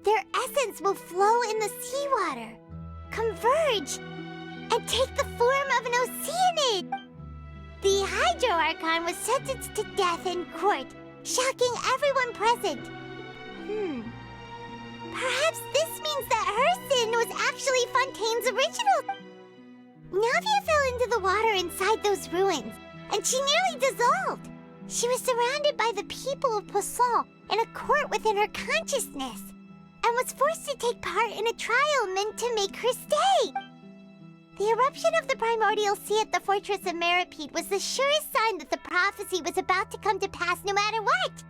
Their essence will flow in the seawater, converge, and take the form of an Oceanid. The Hydro Archon was sentenced to death in court, shocking everyone present. Perhaps this means that her sin was actually Fontaine's original. Navia fell into the water inside those ruins, and she nearly dissolved. She was surrounded by the people of Poisson in a court within her consciousness, and was forced to take part in a trial meant to make her stay. The eruption of the primordial sea at the fortress of Meropide was the surest sign that the prophecy was about to come to pass no matter what.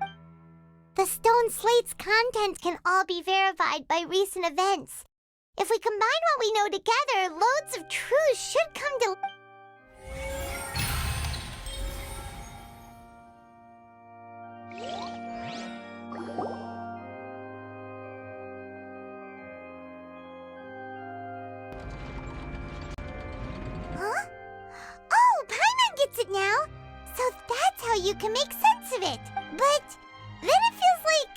The stone slate's contents can all be verified by recent events. If we combine what we know together, loads of truths should come to... Huh? Oh, Paimon gets it now! So that's how you can make sense of it. But then it feels like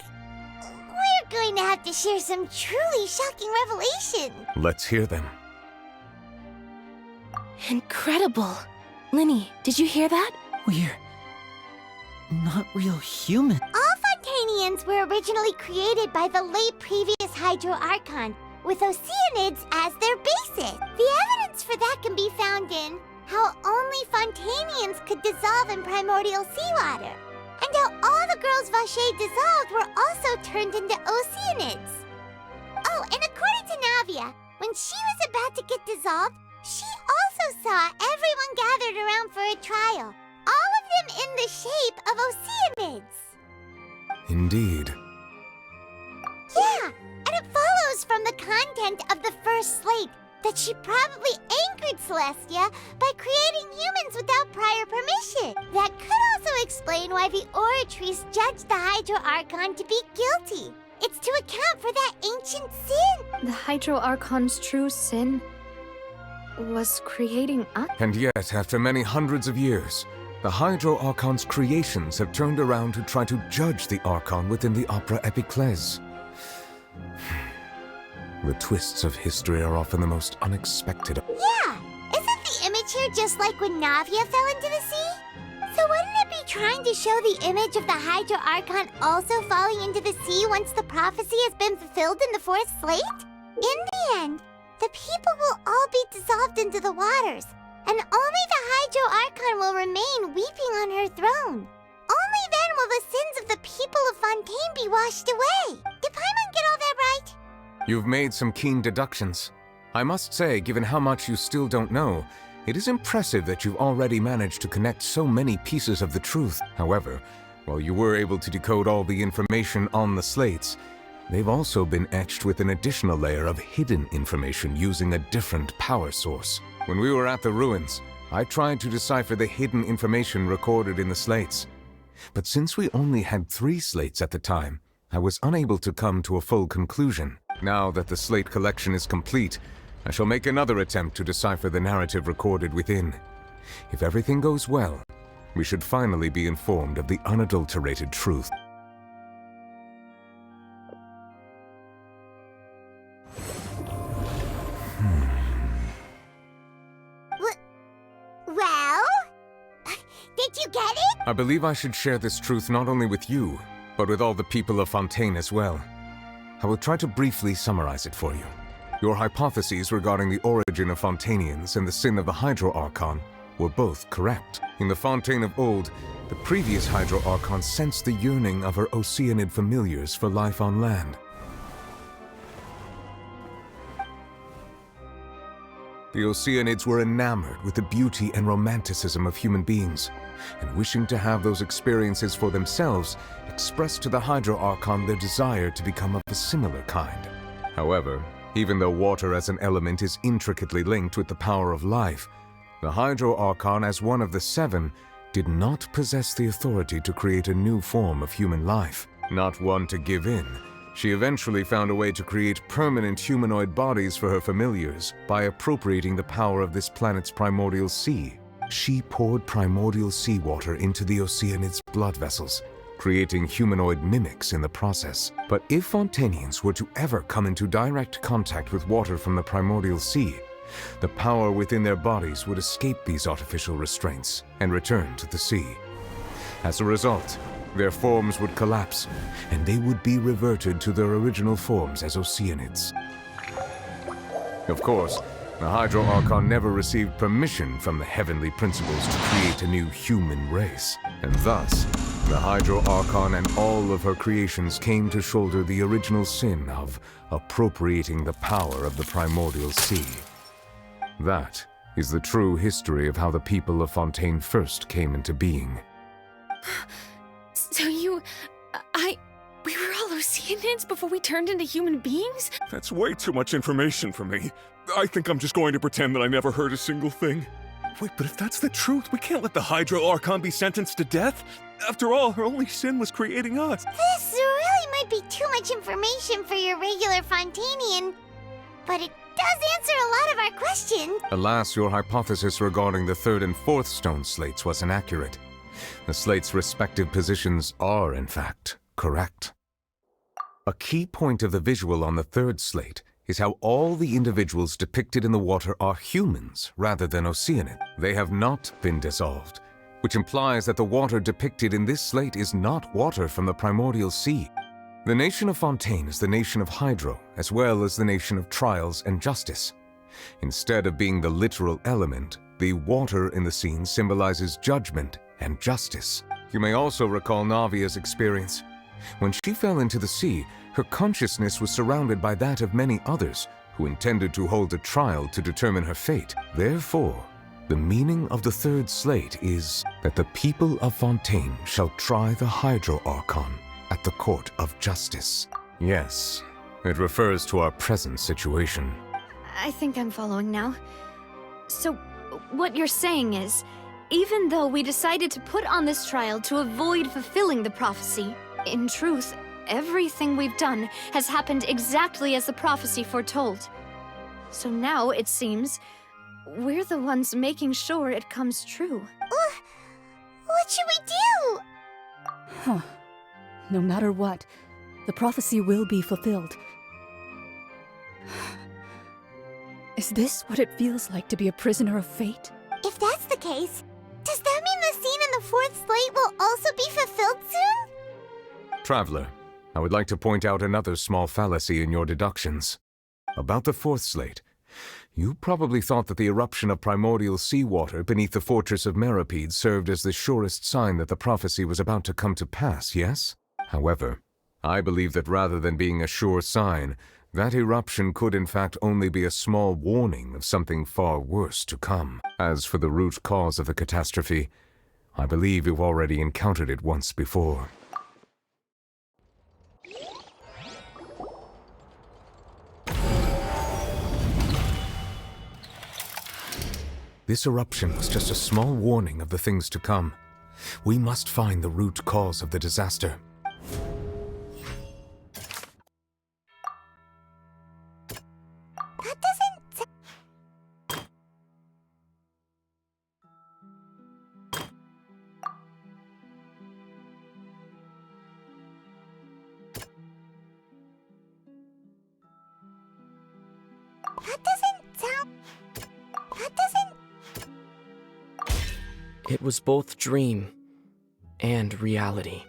we're going to have to share some truly shocking revelation. Let's hear them. Incredible. Linny, did you hear that? We're not real human. All Fontanians were originally created by the late previous Hydro Archon, with Oceanids as their basis. The evidence for that can be found in how only Fontanians could dissolve in primordial seawater, and how all the girls Vacher dissolved were also turned into Oceanids. Oh, and according to Navia, when she was about to get dissolved, she also saw everyone gathered around for a trial, all of them in the shape of Oceanids. Indeed. Yeah, and it follows from the content of the first slate that she probably angered Celestia by creating humans without prior permission. That could also explain why the Oratrice judged the Hydro Archon to be guilty. It's to account for that ancient sin. The Hydro Archon's true sin was creating us? And yet, after many hundreds of years, the Hydro Archon's creations have turned around to try to judge the Archon within the Opera Epiclese. The twists of history are often the most unexpected. Yeah, isn't the image here just like when Navia fell into the sea? So wouldn't it be trying to show the image of the Hydro Archon also falling into the sea once the prophecy has been fulfilled in the fourth slate? In the end, the people will all be dissolved into the waters, and only the Hydro Archon will remain weeping on her throne. Only then will the sins of the people of Fontaine be washed away. Did Paimon get all that right? You've made some keen deductions. I must say, given how much you still don't know, it is impressive that you've already managed to connect so many pieces of the truth. However, while you were able to decode all the information on the slates, they've also been etched with an additional layer of hidden information using a different power source. When we were at the ruins, I tried to decipher the hidden information recorded in the slates. But since we only had 3 slates at the time, I was unable to come to a full conclusion. Now that the slate collection is complete, I shall make another attempt to decipher the narrative recorded within. If everything goes well, we should finally be informed of the unadulterated truth. Well? Did you get it? I believe I should share this truth not only with you, but with all the people of Fontaine as well. I will try to briefly summarize it for you. Your hypotheses regarding the origin of Fontainians and the sin of the Hydro Archon were both correct. In the Fontaine of old, the previous Hydro Archon sensed the yearning of her Oceanid familiars for life on land. The Oceanids were enamored with the beauty and romanticism of human beings, and wishing to have those experiences for themselves, expressed to the Hydro Archon their desire to become of a similar kind. However, even though water as an element is intricately linked with the power of life, the Hydro Archon, as one of the 7, did not possess the authority to create a new form of human life. Not one to give in, she eventually found a way to create permanent humanoid bodies for her familiars by appropriating the power of this planet's primordial sea. She poured primordial seawater into the Oceanids' blood vessels, creating humanoid mimics in the process. But if Fontainians were to ever come into direct contact with water from the primordial sea, the power within their bodies would escape these artificial restraints and return to the sea. As a result, their forms would collapse, and they would be reverted to their original forms as Oceanids. Of course, the Hydro Archon never received permission from the heavenly principles to create a new human race, and thus, the Hydro Archon and all of her creations came to shoulder the original sin of appropriating the power of the primordial sea. That is the true history of how the people of Fontaine first came into being. So we were all Oceanids before we turned into human beings? That's way too much information for me. I think I'm just going to pretend that I never heard a single thing. Wait, but if that's the truth, we can't let the Hydro Archon be sentenced to death. After all, her only sin was creating us. This really might be too much information for your regular Fontainian, but it does answer a lot of our questions. Alas, your hypothesis regarding the 3rd and 4th stone slates was inaccurate. The slates' respective positions are, in fact, correct. A key point of the visual on the 3rd slate is how all the individuals depicted in the water are humans rather than Oceanid. They have not been dissolved, which implies that the water depicted in this slate is not water from the primordial sea. The nation of Fontaine is the nation of Hydro, as well as the nation of trials and justice. Instead of being the literal element, the water in the scene symbolizes judgment and justice. You may also recall Navia's experience. When she fell into the sea, her consciousness was surrounded by that of many others who intended to hold a trial to determine her fate. Therefore, the meaning of the 3rd slate is that the people of Fontaine shall try the Hydro Archon at the court of justice. Yes, it refers to our present situation. I think I'm following now. So, what you're saying is, even though we decided to put on this trial to avoid fulfilling the prophecy, in truth, Everything we've done has happened exactly as the prophecy foretold. So now, it seems, we're the ones making sure it comes true. What should we do? Huh. No matter what, the prophecy will be fulfilled. Is this what it feels like to be a prisoner of fate? If that's the case, does that mean the scene in the fourth slate will also be fulfilled soon? Traveler, I would like to point out another small fallacy in your deductions. About the fourth slate, you probably thought that the eruption of primordial seawater beneath the fortress of Meropide served as the surest sign that the prophecy was about to come to pass, yes? However, I believe that rather than being a sure sign, that eruption could in fact only be a small warning of something far worse to come. As for the root cause of the catastrophe, I believe you've already encountered it once before. This eruption was just a small warning of the things to come. We must find the root cause of the disaster. It was both dream and reality.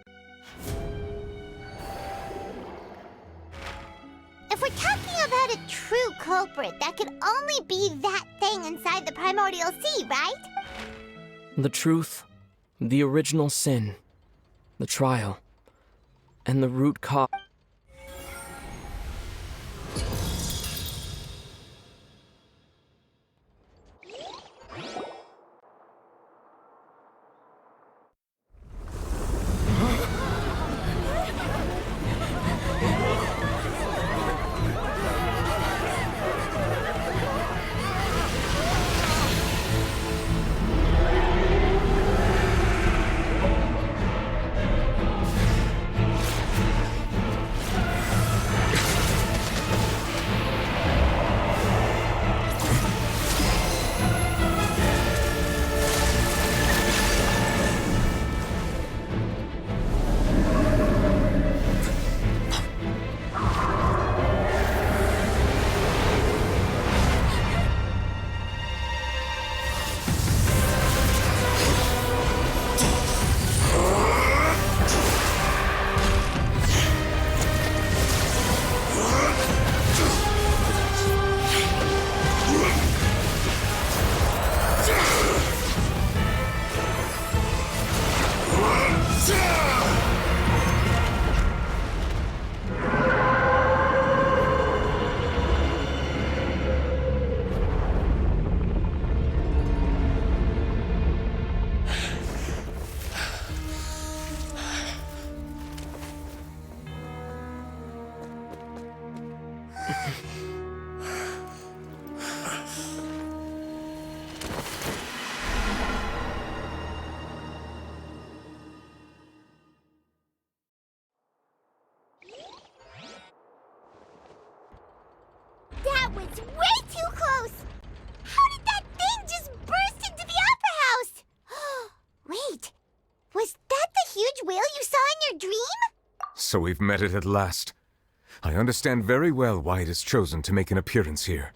If we're talking about a true culprit, that could only be that thing inside the primordial sea, right? The truth, the original sin, the trial, and the root cause. That was way too close! How did that thing just burst into the Opera House? Wait, was that the huge whale you saw in your dream? So we've met it at last. I understand very well why it has chosen to make an appearance here.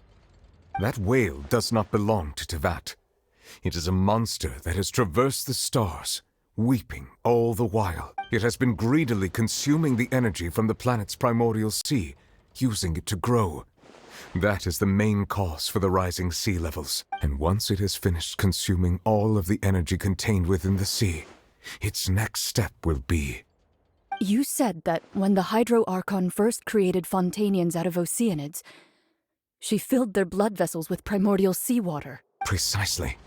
That whale does not belong to Tevat. It is a monster that has traversed the stars, weeping all the while. It has been greedily consuming the energy from the planet's primordial sea, using it to grow. That is the main cause for the rising sea levels. And once it has finished consuming all of the energy contained within the sea, its next step will be... You said that when the Hydro Archon first created Fontanians out of Oceanids, she filled their blood vessels with primordial seawater. Precisely.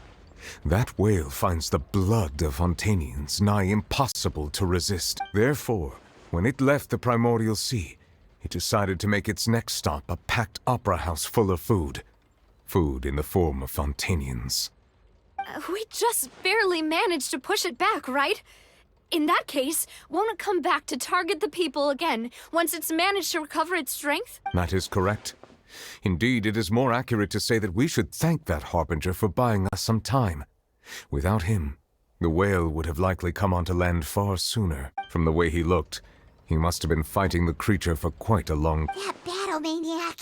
That whale finds the blood of Fontanians nigh impossible to resist. Therefore, when it left the primordial sea, it decided to make its next stop a packed opera house full of food. Food in the form of Fontanians. We just barely managed to push it back, right? In that case, won't it come back to target the people again once it's managed to recover its strength? That is correct. Indeed, it is more accurate to say that we should thank that Harbinger for buying us some time. Without him, the whale would have likely come onto land far sooner. From the way he looked, he must have been fighting the creature for quite a long time. That battle maniac.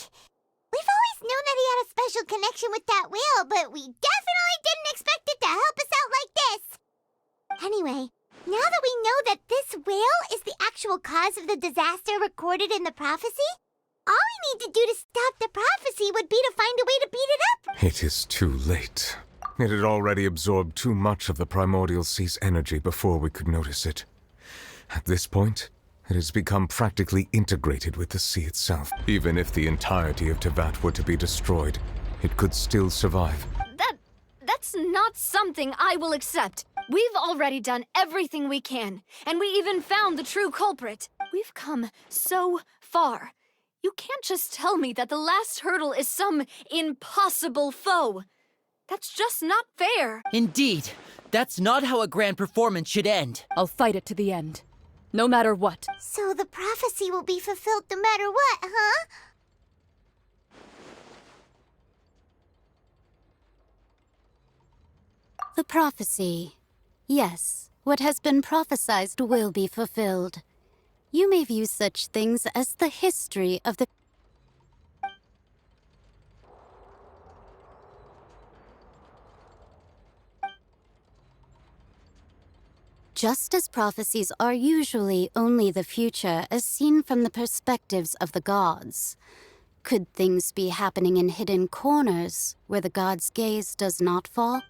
We've always known that he had a special connection with that whale, but we definitely didn't expect it to help us out like this. Anyway, now that we know that this whale is the actual cause of the disaster recorded in the prophecy, all we need to do to stop the prophecy would be to find a way to beat it up. It is too late. It had already absorbed too much of the primordial sea's energy before we could notice it. At this point, it has become practically integrated with the sea itself. Even if the entirety of Tevat were to be destroyed, it could still survive. That's not something I will accept. We've already done everything we can, and we even found the true culprit. We've come so far. You can't just tell me that the last hurdle is some impossible foe. That's just not fair. Indeed, that's not how a grand performance should end. I'll fight it to the end, no matter what. So the prophecy will be fulfilled no matter what, huh? The prophecy. Yes, what has been prophesied will be fulfilled. You may view such things as the history of the... Just as prophecies are usually only the future as seen from the perspectives of the gods, could things be happening in hidden corners where the gods' gaze does not fall?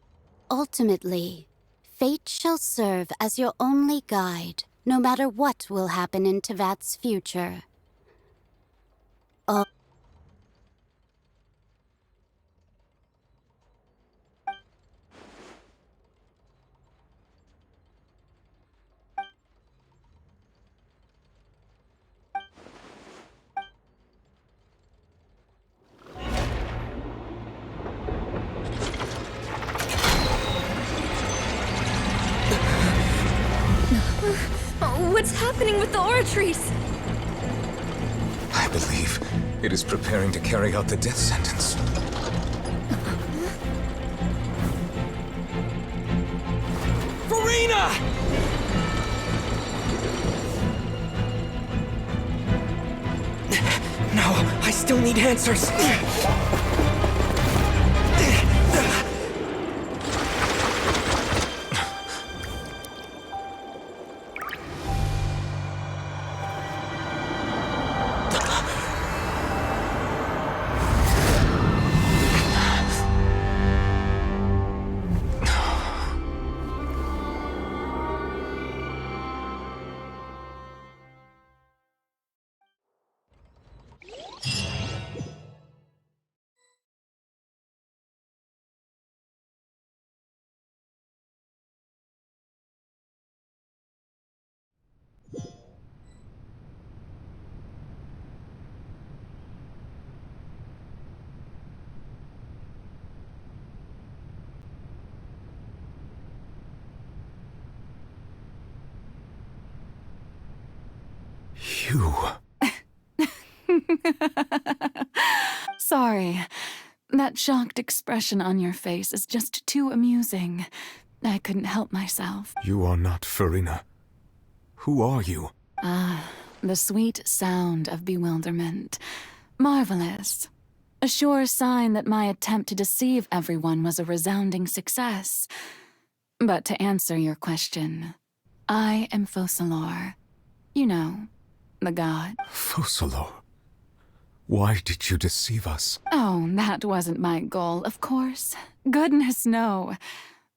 Ultimately, fate shall serve as your only guide, no matter what will happen in Tevat's future. What's happening with the oratories? I believe it is preparing to carry out the death sentence. Furina! No, I still need answers. You. Sorry. That shocked expression on your face is just too amusing. I couldn't help myself. You are not Furina. Who are you? Ah, the sweet sound of bewilderment. Marvelous. A sure sign that my attempt to deceive everyone was a resounding success. But to answer your question, I am Focalor. You know, the god. Focalor. Why did you deceive us? Oh, that wasn't my goal, of course. Goodness, no.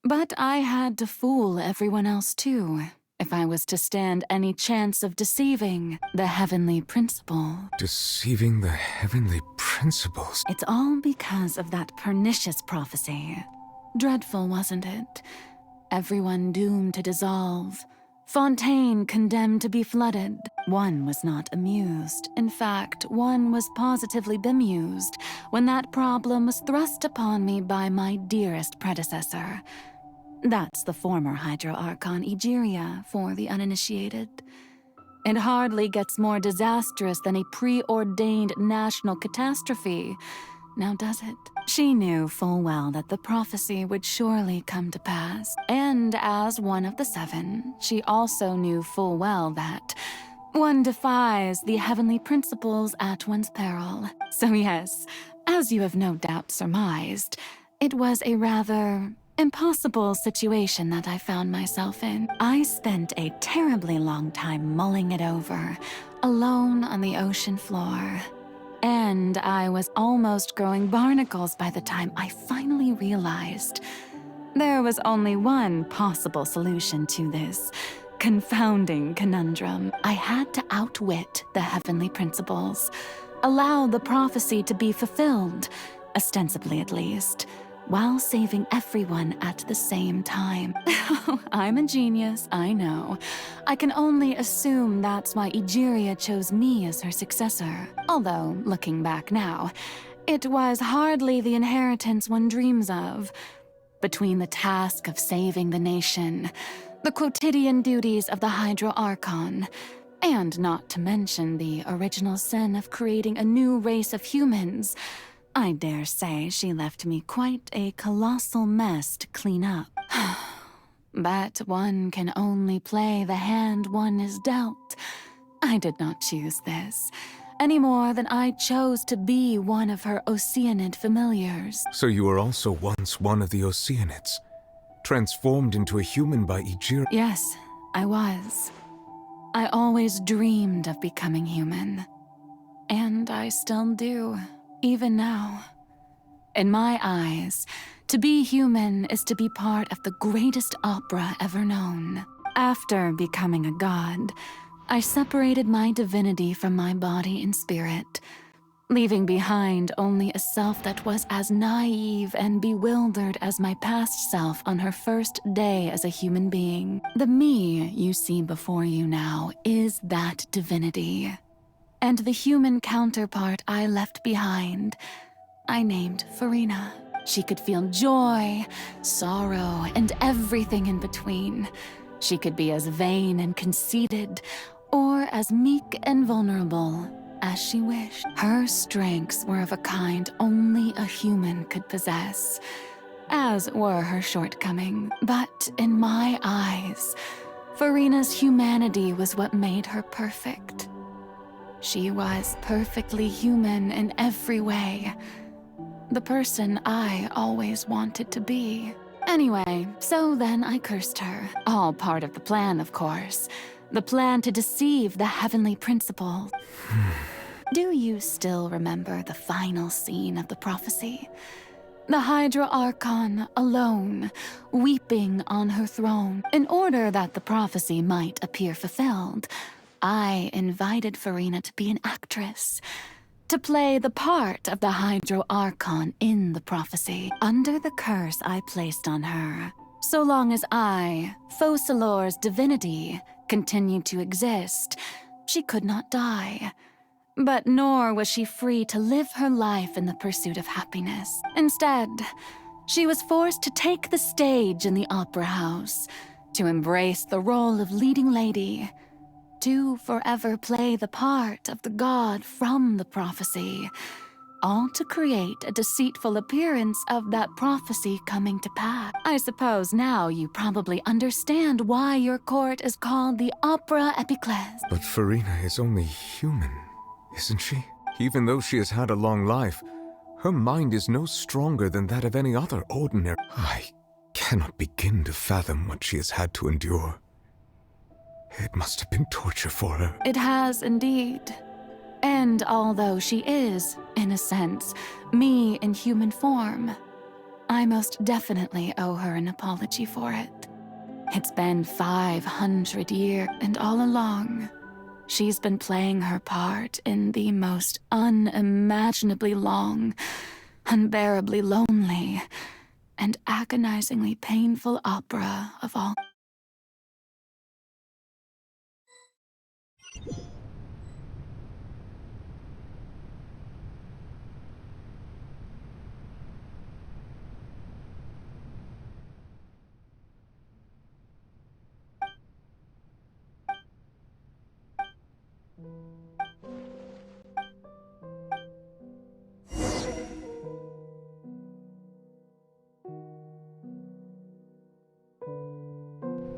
But I had to fool everyone else, too, if I was to stand any chance of deceiving the heavenly principle. Deceiving the heavenly principles? It's all because of that pernicious prophecy. Dreadful, wasn't it? Everyone doomed to dissolve. Fontaine condemned to be flooded. One was not amused. In fact, one was positively bemused when that problem was thrust upon me by my dearest predecessor. That's the former Hydro Archon Egeria for the uninitiated. It hardly gets more disastrous than a preordained national catastrophe, now does it? She knew full well that the prophecy would surely come to pass, and as one of the seven, she also knew full well that one defies the heavenly principles at one's peril. So yes, as you have no doubt surmised, it was a rather impossible situation that I found myself in. I spent a terribly long time mulling it over, alone on the ocean floor. And I was almost growing barnacles by the time I finally realized there was only one possible solution to this confounding conundrum. I had to outwit the heavenly principles, allow the prophecy to be fulfilled, ostensibly at least, while saving everyone at the same time. I'm a genius, I know. I can only assume that's why Egeria chose me as her successor. Although, looking back now, it was hardly the inheritance one dreams of. Between the task of saving the nation, the quotidian duties of the Hydro Archon, and not to mention the original sin of creating a new race of humans, I dare say she left me quite a colossal mess to clean up. But one can only play the hand one is dealt. I did not choose this, any more than I chose to be one of her Oceanid familiars. So you were also once one of the Oceanids, transformed into a human by Egeria? Yes, I was. I always dreamed of becoming human. And I still do. Even now. In my eyes, to be human is to be part of the greatest opera ever known. After becoming a god, I separated my divinity from my body and spirit, leaving behind only a self that was as naive and bewildered as my past self on her first day as a human being. The me you see before you now is that divinity. And the human counterpart I left behind, I named Farina. She could feel joy, sorrow, and everything in between. She could be as vain and conceited, or as meek and vulnerable as she wished. Her strengths were of a kind only a human could possess, as were her shortcomings. But in my eyes, Farina's humanity was what made her perfect. She was perfectly human in every way. The person I always wanted to be. Anyway, so then I cursed her. All part of the plan, of course. The plan to deceive the heavenly principle. Do you still remember the final scene of the prophecy? The Hydra Archon alone, weeping on her throne. In order that the prophecy might appear fulfilled, I invited Farina to be an actress, to play the part of the Hydro Archon in the prophecy, under the curse I placed on her. So long as I, Focalor's divinity, continued to exist, she could not die. But nor was she free to live her life in the pursuit of happiness. Instead, she was forced to take the stage in the opera house, to embrace the role of leading lady, to forever play the part of the god from the prophecy, all to create a deceitful appearance of that prophecy coming to pass. I suppose now you probably understand why your court is called the Opera Epiclese. But Farina is only human, isn't she? Even though she has had a long life, her mind is no stronger than that of any other ordinary. I cannot begin to fathom what she has had to endure. It must have been torture for her. It has indeed. And although she is, in a sense, me in human form, I most definitely owe her an apology for it. It's been 500 years, and all along, she's been playing her part in the most unimaginably long, unbearably lonely, and agonizingly painful opera of all.